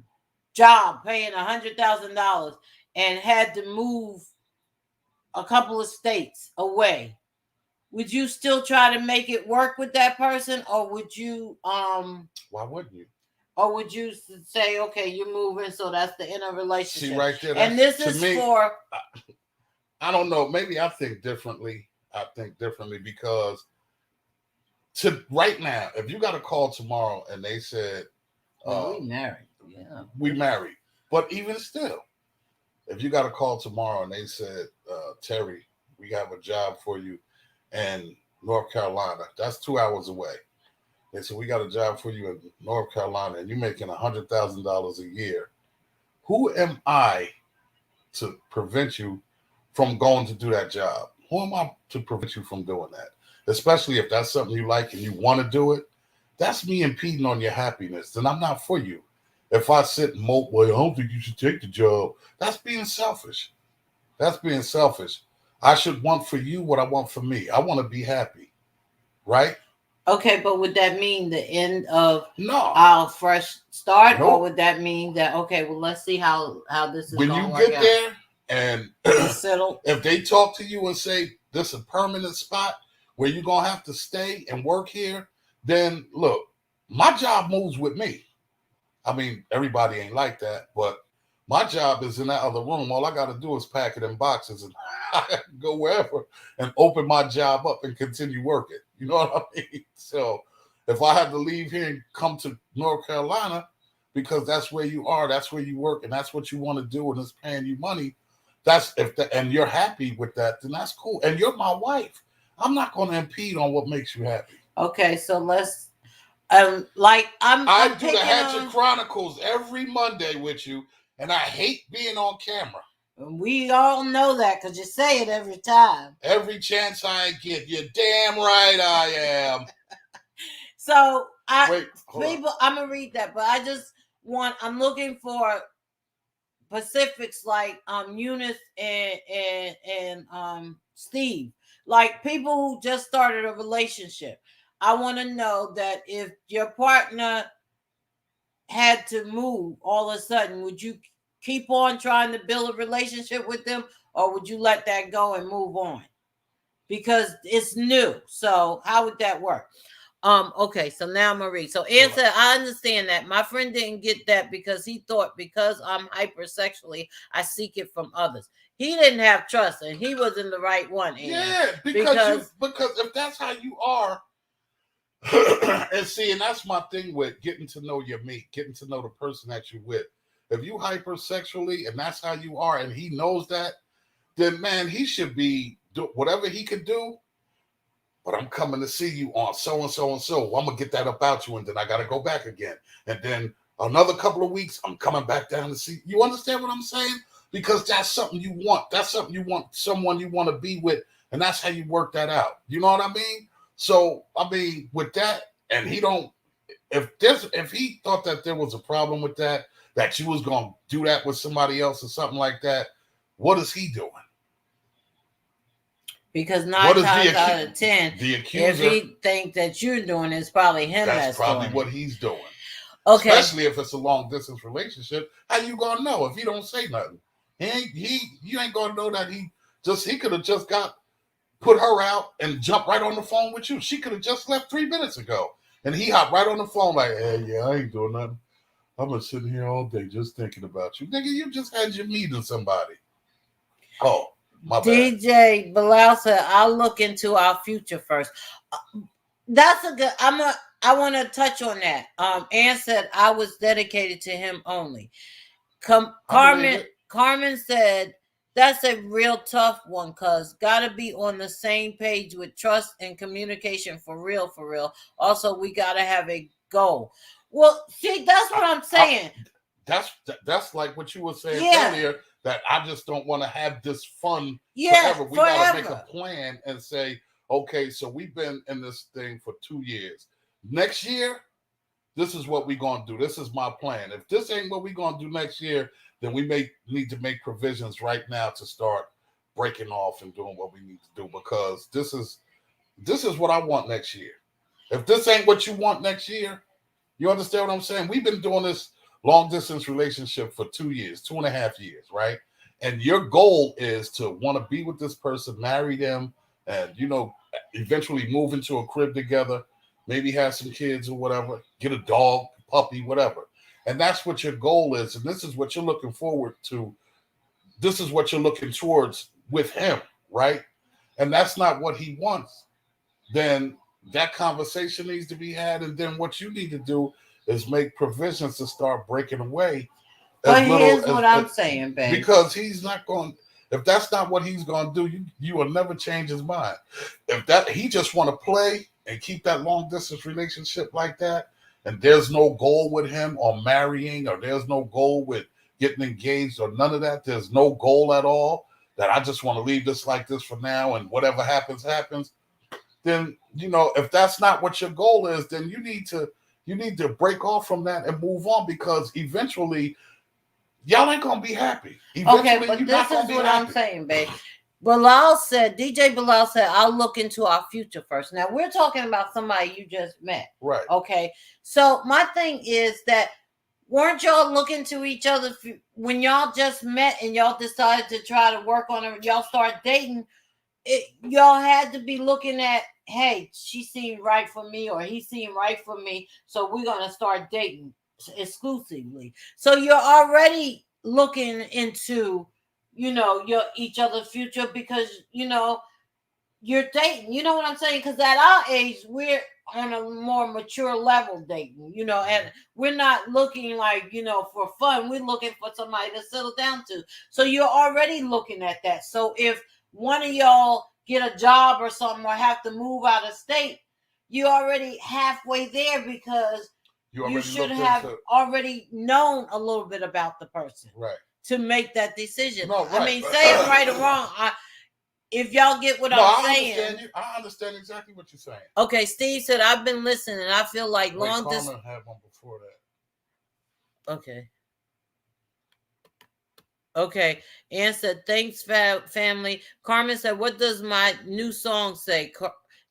job paying $100,000 and had to move a couple of states away. Would you still try to make it work with that person, or would you why wouldn't you? Or would you say, okay, you're moving, so that's the end of relationship? See, right there. And this is me, for. I don't know. Maybe I think differently. Because right now, if you got a call tomorrow and they said, we married. Yeah. We married. But even still, if you got a call tomorrow and they said, Terri, we have a job for you in North Carolina. That's 2 hours away. They said, we got a job for you in North Carolina and you're making $100,000 a year. Who am I to prevent you from going to do that job? Who am I to prevent you from doing that? Especially if that's something you like and you want to do it. That's me impeding on your happiness. Then I'm not for you. If I sit and mope, well, I don't think you should take the job. That's being selfish. I should want for you what I want for me. I want to be happy. Right? Okay, but would that mean the end of our fresh start? Nope. Or would that mean that, okay, well, let's see how this is going to work out? When you get there and settle, if they talk to you and say, this is a permanent spot where you're going to have to stay and work here, then look, my job moves with me. I mean, everybody ain't like that, but my job is in that other room. All I got to do is pack it in boxes and I can go wherever and open my job up and continue working. You know what I mean? So if I had to leave here and come to North Carolina because that's where you are, that's where you work, and that's what you want to do, and it's paying you money, and you're happy with that, then that's cool. And you're my wife. I'm not going to impede on what makes you happy. Okay, so let's I do the Hatchett Chronicles every Monday with you, and I hate being on camera. We all know that because you say it every time. Every chance I get. You're damn right I am. So I'm gonna read that, but I'm looking for specifics like Eunice and Steve, like people who just started a relationship. I want to know that if your partner had to move all of a sudden, would you keep on trying to build a relationship with them, or would you let that go and move on? Because it's new. So how would that work? Okay, so now I'm gonna read. So answer, I understand that. My friend didn't get that because he thought because I'm hypersexually, I seek it from others. He didn't have trust and he wasn't the right one. Yeah, because if that's how you are, and that's my thing with getting to know your mate, getting to know the person that you're with. If you hypersexually and that's how you are, and he knows that, then man, he should be do whatever he can do. But I'm coming to see you on so and so and so. I'm gonna get that about you, and then I gotta go back again. And then another couple of weeks, I'm coming back down to see. You understand what I'm saying? Because that's something you want. That's something you want. Someone you want to be with, and that's how you work that out. You know what I mean? So I mean, with that, and he don't. If he thought that there was a problem with that you was gonna do that with somebody else or something like that, what is he doing? Because What nine is times out of 10, the if accuser? he think that you're doing it, it's probably him That's probably doing what it. he's doing. Okay. Especially if it's a long distance relationship. How you gonna know if he don't say nothing? You ain't gonna know that he could have just got put her out and jumped right on the phone with you. She could have just left 3 minutes ago. And he hopped right on the phone like, hey, yeah, I ain't doing nothing. I'm gonna sit here all day just thinking about you. Nigga, you just had your meeting somebody. Oh, my bad. DJ Bilal said, I'll look into our future first. That's a good. I want to touch on that. Ann said I was dedicated to him only. Carmen said that's a real tough one, cuz gotta be on the same page with trust and communication for real, for real. Also, we gotta have a goal. Well, see, that's what I'm saying. That's like what you were saying earlier, that I just don't want to have this fun forever. We gotta make a plan and say, okay, so we've been in this thing for 2 years. Next year, this is what we're gonna do. This is my plan. If this ain't what we're gonna do next year, then we may need to make provisions right now to start breaking off and doing what we need to do, because this is what I want next year. If this ain't what you want next year, you understand what I'm saying? We've been doing this long distance relationship for 2 years, 2.5 years, right? And your goal is to want to be with this person, marry them, and eventually move into a crib together, maybe have some kids or whatever, get a dog, puppy, whatever. And that's what your goal is. And this is what you're looking forward to. This is what you're looking towards with him, right? And that's not what he wants. Then that conversation needs to be had. And then what you need to do is make provisions to start breaking away. But here's what I'm saying, babe. Because he's not going, if that's not what he's going to do, you will never change his mind. If he just want to play and keep that long distance relationship like that, and there's no goal with him or marrying, or there's no goal with getting engaged or none of that, there's no goal at all, that I just want to leave this like this for now and whatever happens, happens, then, if that's not what your goal is, then you need to break off from that and move on, because eventually y'all ain't going to be happy. Eventually, okay, but this is what I'm saying, babe. DJ Bilal said, I'll look into our future first. Now, we're talking about somebody you just met. Right. Okay. So my thing is that, weren't y'all looking to each other when y'all just met and y'all decided to try to work on it? Y'all start dating. Y'all had to be looking at, hey, she seemed right for me, or he seemed right for me, so we're going to start dating exclusively. So you're already looking into your each other's future, because you're dating. You know what I'm saying? Because at our age, we're on a more mature level dating, and we're not looking like, for fun. We're looking for somebody to settle down to. So you're already looking at that. So if one of y'all get a job or something, or have to move out of state, you're already halfway there, because you should have already known a little bit about the person, right, to make that decision. No, right. I mean, say it right or wrong. If y'all get what I'm saying. I understand exactly what you're saying. Okay, Steve said, I've been listening, and I feel like long distance. Carmen had one before that. Okay. Ann said, thanks, family. Carmen said, what does my new song say?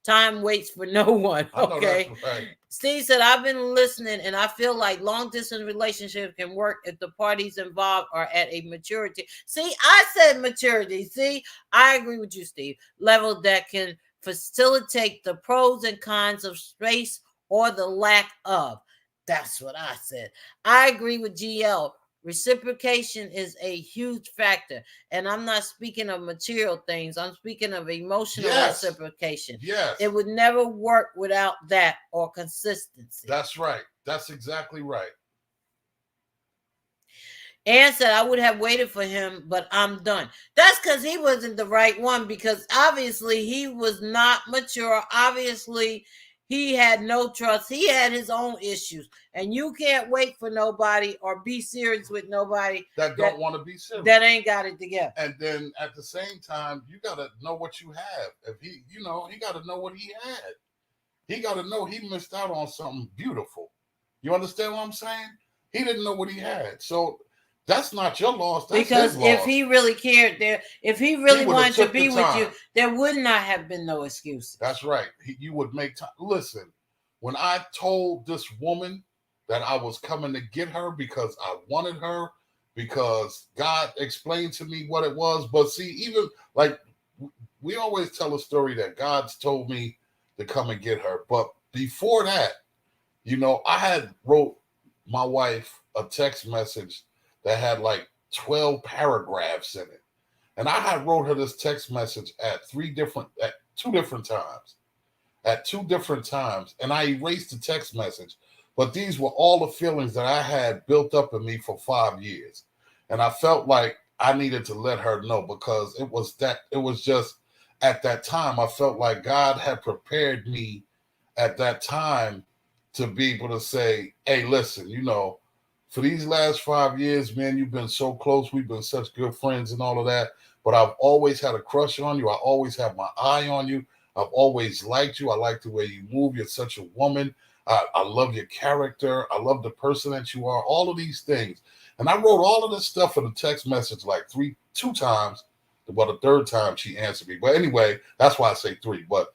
Time waits for no one. Okay. That's right. Steve said, I've been listening, and I feel like long distance relationships can work if the parties involved are at a maturity. See, I said maturity. See, I agree with you, Steve. Level that can facilitate the pros and cons of space or the lack of. That's what I said. I agree with GL. Reciprocation is a huge factor, and I'm not speaking of material things. I'm speaking of emotional reciprocation. Yes, it would never work without that, or consistency. That's right. That's exactly right. Ann said, I would have waited for him, but I'm done. That's because he wasn't the right one, because obviously he was not mature. Obviously he had no trust. He had his own issues, and you can't wait for nobody or be serious with nobody that don't want to be serious, that ain't got it together. And then at the same time, you got to know what you have. If he got to know what he had. He got to know he missed out on something beautiful. You understand what I'm saying? He didn't know what he had. So That's not your loss. That's Because his if loss. he really cared, if he really would've wanted to took the be with you, time. there would not have been no excuses. That's right. You would make time. Listen, when I told this woman that I was coming to get her because I wanted her, because God explained to me what it was. But see, even like we always tell a story that God's told me to come and get her. But before that, I had wrote my wife a text message that had like 12 paragraphs in it. And I had wrote her this text message at two different times. At two different times. And I erased the text message. But these were all the feelings that I had built up in me for 5 years. And I felt like I needed to let her know, because it was just at that time, I felt like God had prepared me at that time to be able to say, hey, listen, for these last 5 years, man, you've been so close. We've been such good friends and all of that. But I've always had a crush on you. I always have my eye on you. I've always liked you. I like the way you move. You're such a woman. I love your character. I love the person that you are. All of these things. And I wrote all of this stuff in a text message like two times. Well, the third time she answered me. But anyway, that's why I say 3. But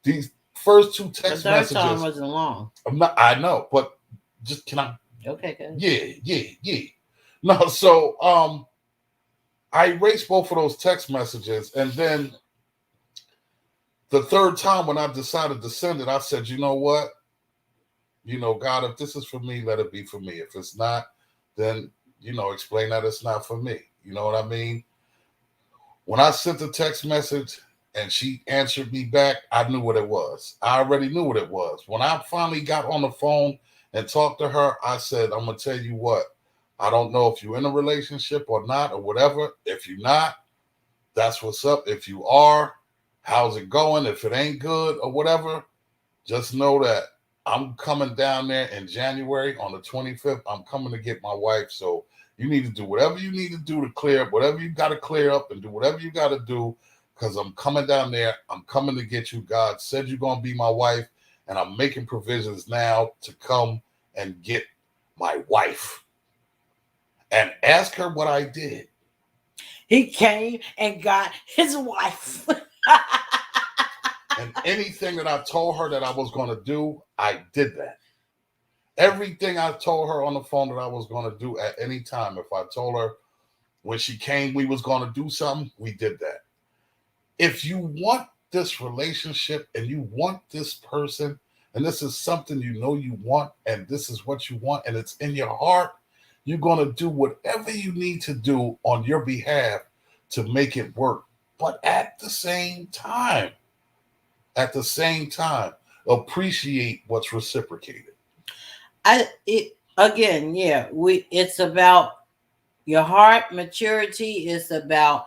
these first 2 text the third messages. time wasn't long. I know, but just can I? Okay, good. Yeah. No, so I erased both of those text messages, and then the third time when I decided to send it, I said, you know what? God, if this is for me, let it be for me. If it's not, then, explain that it's not for me. You know what I mean? When I sent the text message and she answered me back, I knew what it was. I already knew what it was. When I finally got on the phone and talked to her, I said, I'm going to tell you what. I don't know if you're in a relationship or not or whatever. If you're not, that's what's up. If you are, how's it going? If it ain't good or whatever, just know that I'm coming down there in January on the 25th. I'm coming to get my wife. So you need to do whatever you need to do to clear up, whatever you got to clear up, and do whatever you got to do, because I'm coming down there. I'm coming to get you. God said you're going to be my wife, and I'm making provisions now to come and get my wife. And ask her what I did. He came and got his wife. And anything that I told her that I was going to do, I did that. Everything I told her on the phone that I was going to do at any time, if I told her when she came we was going to do something, we did that. If you want this relationship and you want this person, and this is something you want, and this is what you want, and it's in your heart, you're going to do whatever you need to do on your behalf to make it work. But at the same time, appreciate what's reciprocated. It's about your heart maturity. It's about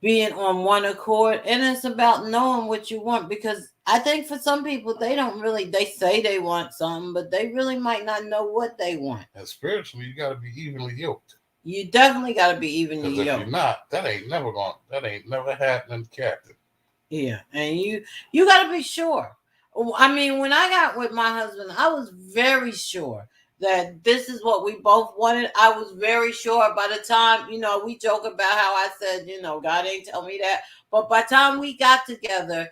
being on one accord, and it's about knowing what you want, because I think for some people they say they want something, but they really might not know what they want. And spiritually, you got to be evenly yoked. You definitely got to be evenly yoked. Because if you're not, that ain't never happening, Captain. Yeah, and you got to be sure. I mean, when I got with my husband, I was very sure that this is what we both wanted. I was very sure. By the time, we joke about how I said, God ain't tell me that. But by the time we got together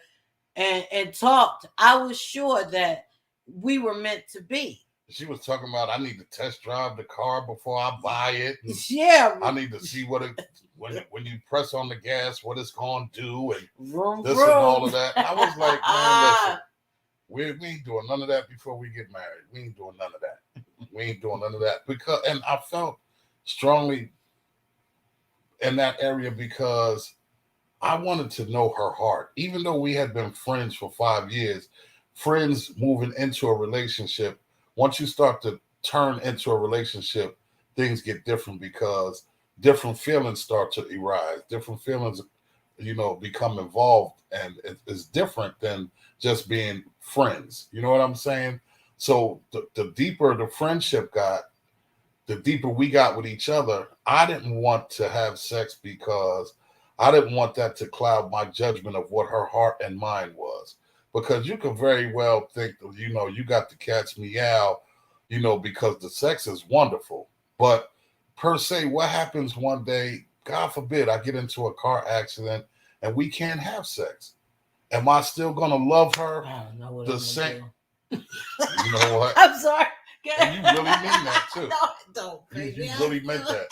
and talked, I was sure that we were meant to be. She was talking about, I need to test drive the car before I buy it. Yeah. I need to see what it, when you press on the gas, what it's going to do, and vroom, this vroom. And all of that. I was like, man, listen. We ain't doing none of that before we get married. We ain't doing none of that. We ain't doing none of that. And I felt strongly in that area because I wanted to know her heart. Even though we had been friends for 5 years, friends moving into a relationship, once you start to turn into a relationship, things get different because different feelings start to arise. Different feelings, become involved, and it's different than just being friends. You know what I'm saying? So the deeper the friendship got, the deeper we got with each other. I didn't want to have sex because I didn't want that to cloud my judgment of what her heart and mind was. Because you could very well think, you got the cat's meow, because the sex is wonderful. But per se, what happens one day, God forbid, I get into a car accident and we can't have sex. Am I still gonna love her I don't know what the I'm same? gonna You know what? do. I'm sorry. And you really mean that too. No, I don't, You baby. really meant that.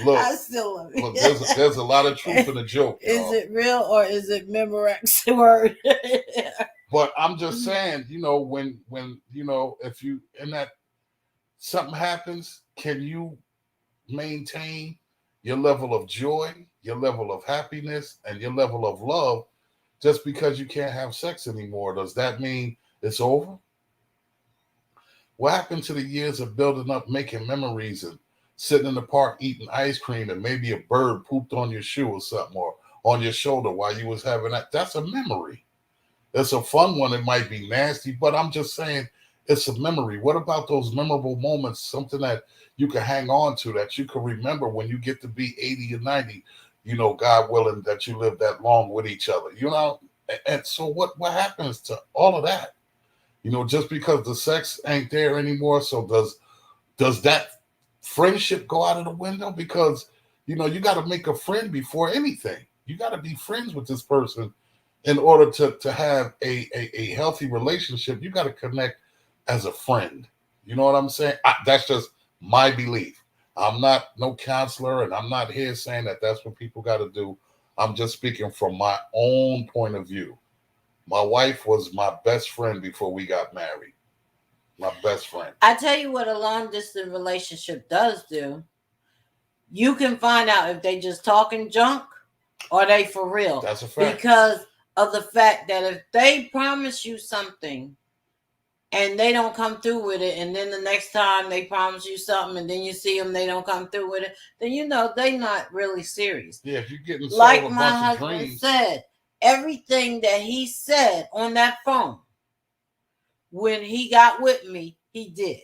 Look, I still love it. look, there's a lot of truth in the joke, y'all. Is it real or is it Memorex word? But I'm just saying, when if you in that something happens, can you maintain your level of joy, your level of happiness, and your level of love just because you can't have sex anymore? Does that mean it's over? What happened to the years of building up, making memories, and sitting in the park eating ice cream, and maybe a bird pooped on your shoe or something, or on your shoulder while you was having that? That's a memory. It's a fun one. It might be nasty, but I'm just saying it's a memory. What about those memorable moments, something that you can hang on to, that you can remember when you get to be 80 or 90, God willing, that you live that long with each other, And so what happens to all of that? Just because the sex ain't there anymore, so does that friendship go out of the window? Because, you got to make a friend before anything. You got to be friends with this person in order to have a healthy relationship. You got to connect as a friend. You know what I'm saying? That's just my belief. I'm not no counselor, and I'm not here saying that that's what people got to do. I'm just speaking from my own point of view. My wife was my best friend before we got married. My best friend. I tell you what a long distance relationship does do. You can find out if they just talking junk or they for real. That's a fact. Because of the fact that if they promise you something and they don't come through with it, and then the next time they promise you something and then you see them, they don't come through with it, then they not really serious. Yeah, if you're getting sold like a my bunch husband of dreams. said, everything that he said on that phone when he got with me, he did.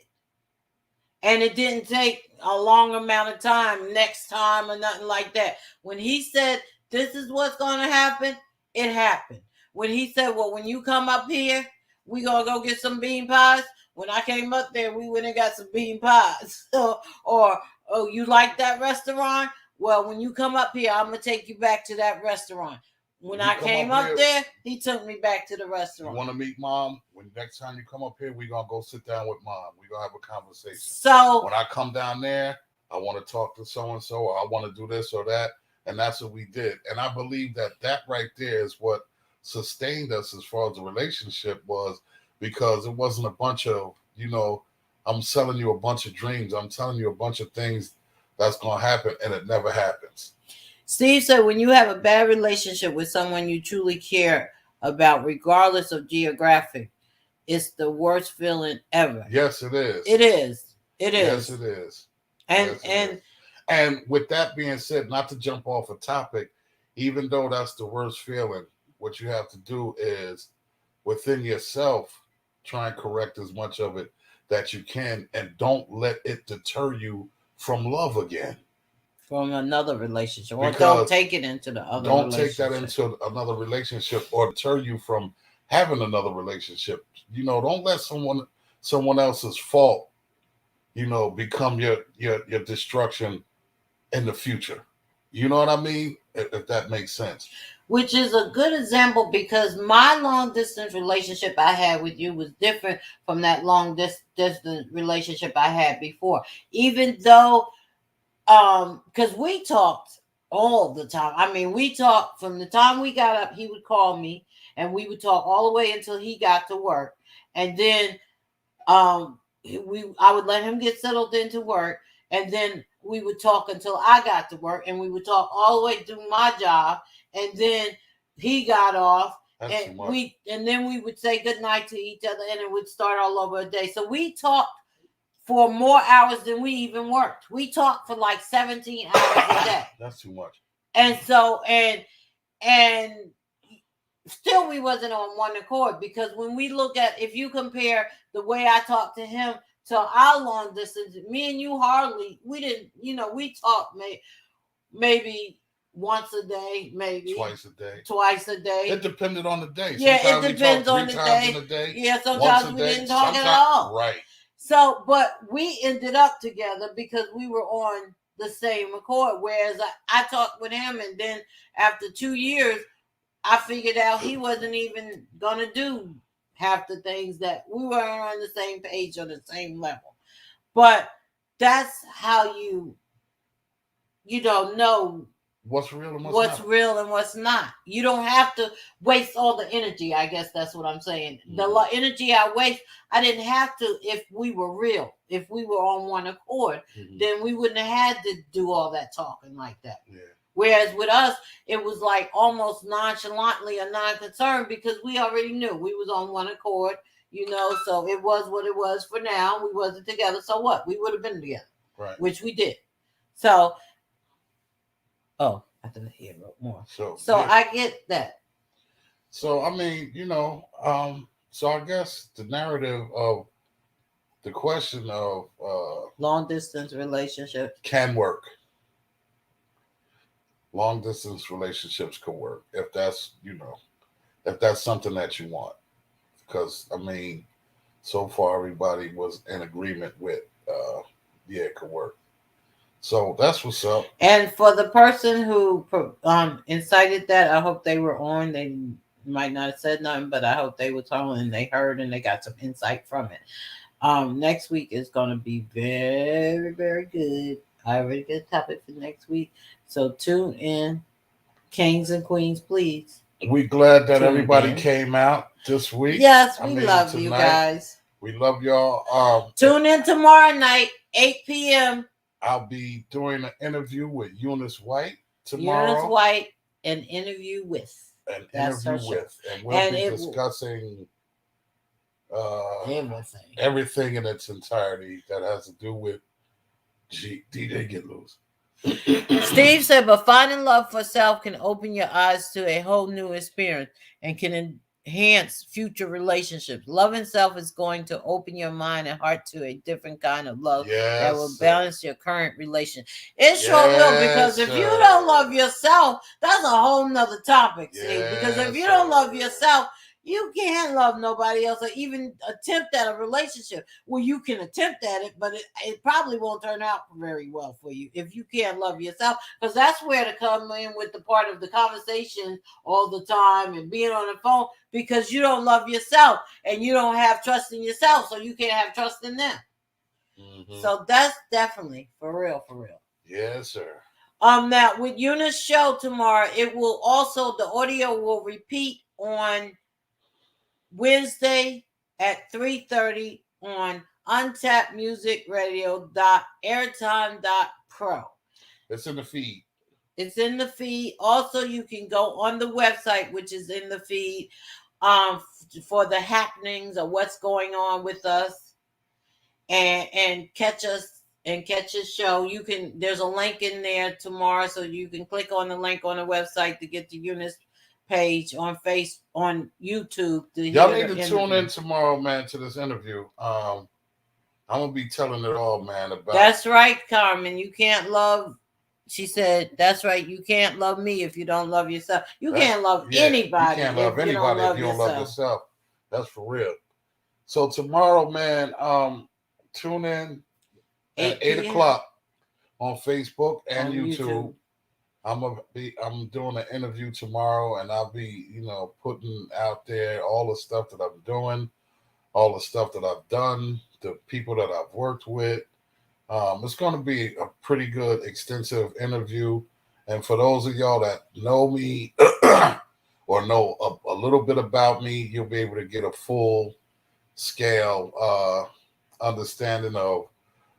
And it didn't take a long amount of time, next time or nothing like that. When he said, this is what's going to happen, it happened. When he said, well, when you come up here, we going to go get some bean pies. When I came up there, we went and got some bean pies. Or, oh, you like that restaurant? Well, when you come up here, I'm going to take you back to that restaurant. When I came up there, he took me back to the restaurant. You want to meet Mom? When next time you come up here, we're going to go sit down with Mom. We're going to have a conversation. So when I come down there, I want to talk to so-and-so, or I want to do this or that. And that's what we did. And I believe that right there is what sustained us as far as the relationship was, because it wasn't a bunch of, I'm selling you a bunch of dreams. I'm telling you a bunch of things that's going to happen, and it never happens. Steve said, when you have a bad relationship with someone you truly care about, regardless of geographic, it's the worst feeling ever. Yes, it is. It is. It Yes, is. it is. And with that being said, not to jump off a topic, even though that's the worst feeling, what you have to do is within yourself try and correct as much of it that you can, and don't let it deter you from love again. From another relationship, or don't take it into the other. Don't take that into another relationship, or deter you from having another relationship. Don't let someone else's fault, become your destruction in the future. You know what I mean? If that makes sense. Which is a good example, because my long distance relationship I had with you was different from that long distance relationship I had before. Even though because we talked all the time. I mean, we talked from the time we got up. He would call me, and we would talk all the way until he got to work, and then I would let him get settled into work, and then we would talk until I got to work, and we would talk all the way through my job, and then he got off. And then we would say goodnight to each other, and it would start all over a day. So we talked for more hours than we even worked. We talked for like 17 hours a day. That's too much. And so, and still we wasn't on one accord, because when we look at, if you compare the way I talked to him to our long distance, me and you hardly, we didn't, we talked maybe once a day, maybe twice a day. It depended on the day. Yeah, sometimes it depends on the day. Yeah, sometimes we didn't talk at all. Right. So, but we ended up together because we were on the same accord. Whereas I talked with him, and then after 2 years, I figured out he wasn't even gonna do half the things that we were on the same page or the same level. But that's how you don't know what's real and what's real and what's not. You don't have to waste all the energy. I guess that's what I'm saying. The energy I waste, I didn't have to. If we were real, if we were on one accord, then we wouldn't have had to do all that talking like that. Yeah. Whereas with us, it was like almost nonchalantly a non-concern because we already knew we was on one accord, so it was what it was for now. We wasn't together, so what? We would have been together, right? Which we did. So, I didn't hear more. So yeah. I get that. So I mean, so I guess the narrative of the question of long distance relationships can work. Long distance relationships can work if that's something that you want. Because I mean, so far everybody was in agreement with it could work. So that's what's up. And for the person who incited that, I hope they were on. They might not have said nothing, but I hope they were on and they heard and they got some insight from it. Next week is going to be very, very good. I already got a topic for next week. So tune in. Kings and queens, please. We're glad that everybody came out this week. Yes, we love tonight, you guys. We love y'all. Tune in tomorrow night, 8 p.m. I'll be doing an interview with Eunice White tomorrow. Eunice White, an interview with. And we'll be discussing everything in its entirety that has to do with DJ Get Loose. Steve said, but finding love for self can open your eyes to a whole new experience and can enhance future relationships. Loving self is going to open your mind and heart to a different kind of love that will balance your current relationship. It sure will, because if you don't love yourself, that's a whole nother topic, Steve. Because if you don't love yourself, you can't love nobody else or even attempt at a relationship. Well, you can attempt at it, but it probably won't turn out very well for you if you can't love yourself, because that's where to come in with the part of the conversation all the time and being on the phone, because you don't love yourself and you don't have trust in yourself, so you can't have trust in them. Mm-hmm. So that's definitely for real. Yes, sir. Now with Eunice's show tomorrow, it will also, the audio will repeat on Wednesday at 3:30 on untappedmusicradio.airtime.pro. It's in the feed. It's in the feed. Also, you can go on the website, which is in the feed, for the happenings of what's going on with us, and catch us and catch his show. There's a link in there tomorrow, so you can click on the link on the website to get to Eunice page on YouTube. Y'all need to tune in tomorrow, man, to this interview. I'm gonna be telling it all, man. About that's right, Carmen. You can't love. She said, "That's right. You can't love me if you don't love yourself. You can't love anybody. You can't love anybody if you don't love yourself. That's for real." So tomorrow, man, tune in at 8 o'clock on Facebook and YouTube. I'm doing an interview tomorrow, and I'll be, putting out there all the stuff that I'm doing, all the stuff that I've done, the people that I've worked with. It's going to be a pretty good, extensive interview. And for those of y'all that know me or know a little bit about me, you'll be able to get a full scale understanding of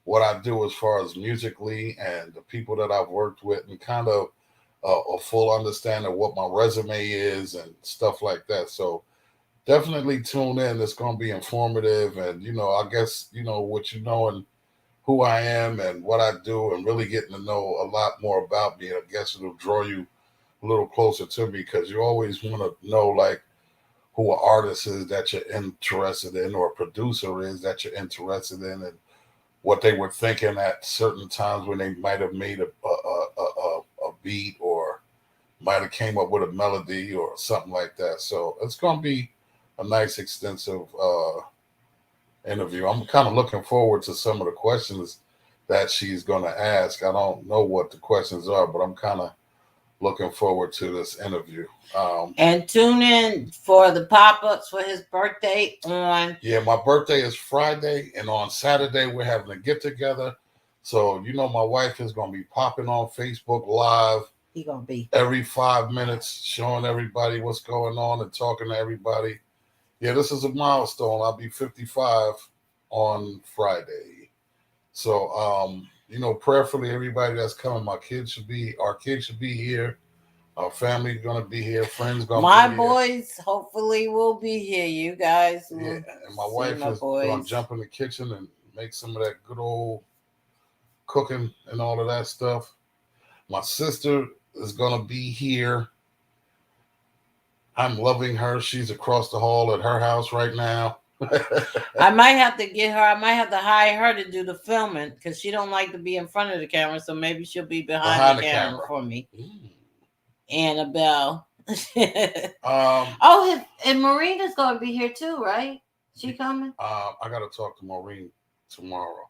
what I do as far as musically and the people that I've worked with, and kind of a full understanding of what my resume is and stuff like that. So definitely tune in. It's going to be informative, and I guess what and who I am and what I do, and really getting to know a lot more about me. I guess it'll draw you a little closer to me, because you always want to know like who an artist is that you're interested in, or a producer is that you're interested in, and what they were thinking at certain times when they might have made a beat, or might have came up with a melody or something like that. So it's going to be a nice, extensive interview. I'm kind of looking forward to some of the questions that she's going to ask. I don't know what the questions are, but I'm kind of looking forward to this interview. And tune in for the pop-ups for his birthday on... Yeah, my birthday is Friday, and on Saturday we're having a get-together. So, my wife is going to be popping on Facebook Live. He going to be every 5 minutes, showing everybody what's going on and talking to everybody. Yeah, this is a milestone. I'll be 55 on Friday. So, prayerfully, everybody that's coming, our kids should be here. Our family's going to be here. Friends going to be here. My boys hopefully will be here. You guys will. Yeah, and my wife is going to jump in the kitchen and make some of that good old cooking and all of that stuff. My sister is going to be here. I'm loving her. She's across the hall at her house right now. I might have to get her. I might have to hire her to do the filming because she don't like to be in front of the camera. So maybe she'll be behind the camera for me. Annabelle. And Marina's going to be here too, right? She coming? I got to talk to Maureen tomorrow,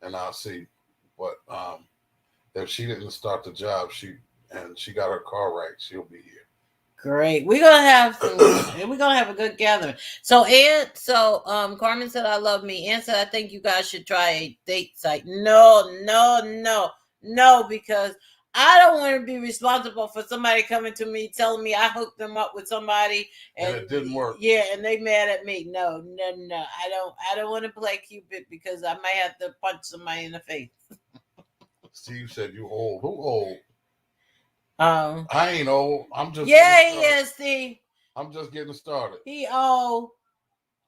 and I'll see. But if she didn't start the job, she got her car right, she'll be here. Great. We're gonna have a good gathering. So Carmen said, I love me. Ann said, I think you guys should try a date site. No, because I don't want to be responsible for somebody coming to me telling me I hooked them up with somebody and it didn't work. Yeah, and they mad at me. No. I don't want to play Cupid because I might have to punch somebody in the face. Steve said you old. Who old? I ain't old. I'm just he is, Steve. I'm just getting started. He old.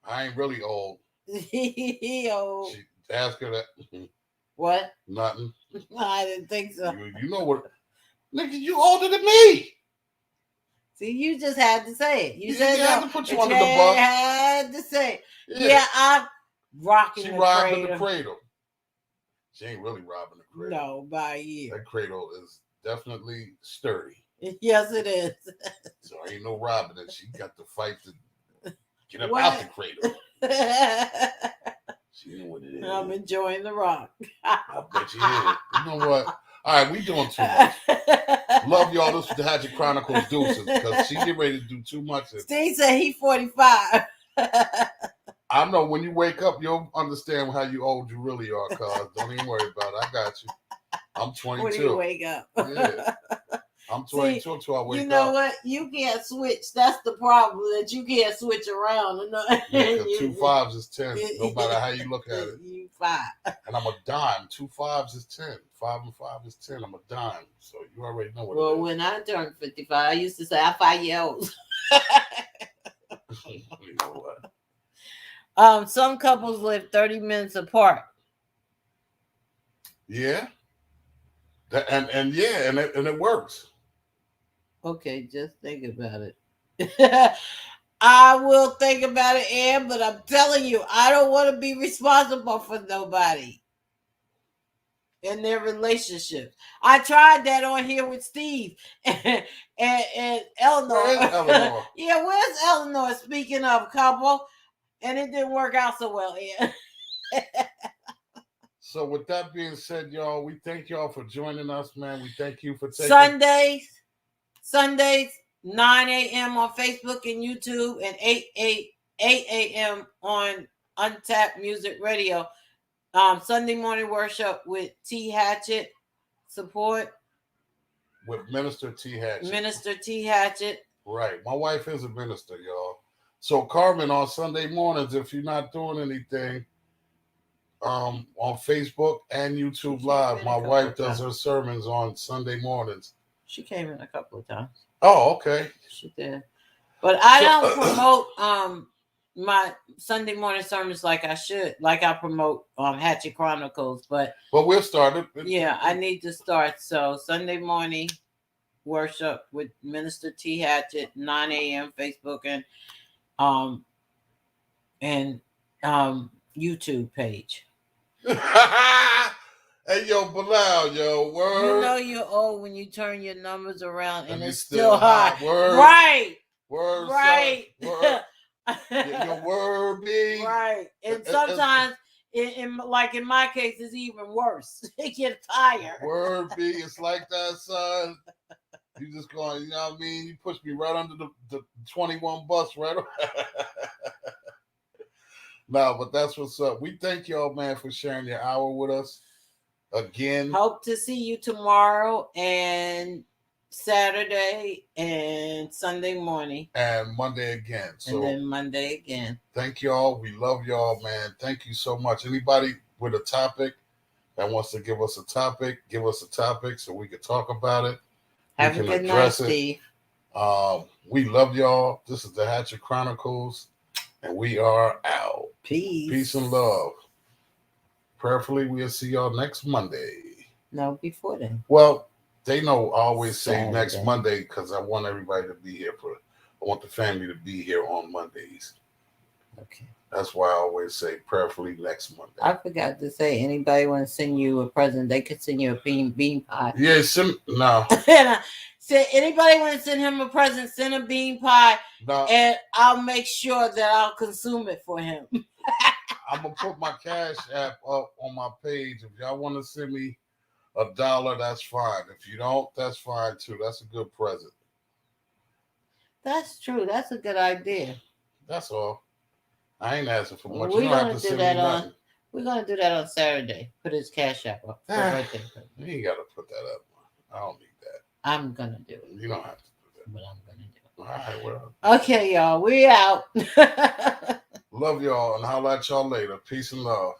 I ain't really old. He old. Ask her that. What? Nothing. I didn't think so. You know what? Nigga, you older than me. See, you just had to say it. You said had to put you under the bus. Had to say it. Yeah, I'm rocking the cradle. She robbing the cradle. She ain't really robbing the cradle. No, by you. That cradle is definitely sturdy. Yes, it is. So ain't no robbing it. She got to fight to get up out the cradle. She know what it is. I'm enjoying the rock. I bet you is. You know what? All right, we doing too much. Love y'all. This was the Hatchett Chronicles deuces because she get ready to do too much. Steve said he 45. I know when you wake up, you'll understand how old you really are, cuz. Don't even worry about it. I got you. I'm 22. When you wake up. Yeah. I'm 22 until I wake up. You know what? You can't switch. That's the problem, that you can't switch around. Yeah, 2 5s is 10, no matter how you look at it. You 5. And I'm a dime. 2 5s is 10. 5 and 5 is 10. I'm a dime. So you already know what it is. Well, when I turned 55, I used to say I'm 5 years old. You know what? Some couples live 30 minutes apart. Yeah. And it works. Okay, just think about it. I will think about it, Ann, but I'm telling you, I don't want to be responsible for nobody in their relationships. I tried that on here with Steve and Eleanor. Where's Eleanor? Yeah, where's Eleanor? Speaking of couple, and it didn't work out so well, Ann. So with that being said, y'all, we thank y'all for joining us, man. We thank you for taking Sundays, 9 a.m. on Facebook and YouTube, and 8 a.m. on Untapped Music Radio. Sunday morning worship with T. Hatchett. Support. With Minister T. Hatchett. Minister T. Hatchett. Right. My wife is a minister, y'all. So, Carmen, on Sunday mornings, if you're not doing anything, on Facebook and YouTube Live, my wife does her sermons on Sunday mornings. She came in a couple of times. Oh, okay. She did. But I don't promote my Sunday morning sermons like I should, like I promote Hatchett Chronicles. But we'll start it. Yeah, I need to start. So Sunday morning worship with Minister T. Hatchett, 9 a.m. Facebook and YouTube page. Hey, yo, Bilal, yo, word. You know you're old when you turn your numbers around and it's still high. Word. Right. Word. Right. Word. Get your word, B. Right. And sometimes in my case, it's even worse. They get tired. Word be, it's like that, son. You just going, you know what I mean? You pushed me right under the 21 bus, right? No, but that's what's up. We thank y'all, man, for sharing your hour with us again. Hope to see you tomorrow and Saturday and Sunday morning. And Monday again. So, and then Monday again. Thank y'all. We love y'all, man. Thank you so much. Anybody with a topic that wants to give us a topic, give us a topic so we can talk about it. Have a good night, Steve. We love y'all. This is the Hatchett Chronicles, and we are out. Peace. Peace and love. Prayerfully, we'll see y'all next Monday. No, before then. Well, they know I always Saturday. say next Monday because I want everybody to be here I want the family to be here on Mondays. Okay. That's why I always say prayerfully next Monday. I forgot to say, anybody want to send you a present, they could send you a bean pie. Yeah, no. Say anybody want to send him a present, send a bean pie, no. And I'll make sure that I'll consume it for him. I'm gonna put my Cash App up on my page. If y'all want to send me $1, that's fine. If you don't, that's fine too. That's a good present. That's true. That's a good idea. That's all. I ain't asking for much. We're gonna do that on. We're gonna do that on Saturday. Put his Cash App up. You ain't gotta put that up. I don't need that. I'm gonna do it. You don't have to do that. But I'm gonna do it. All right, well. Okay, y'all. We out. Love y'all and holla at y'all later. Peace and love.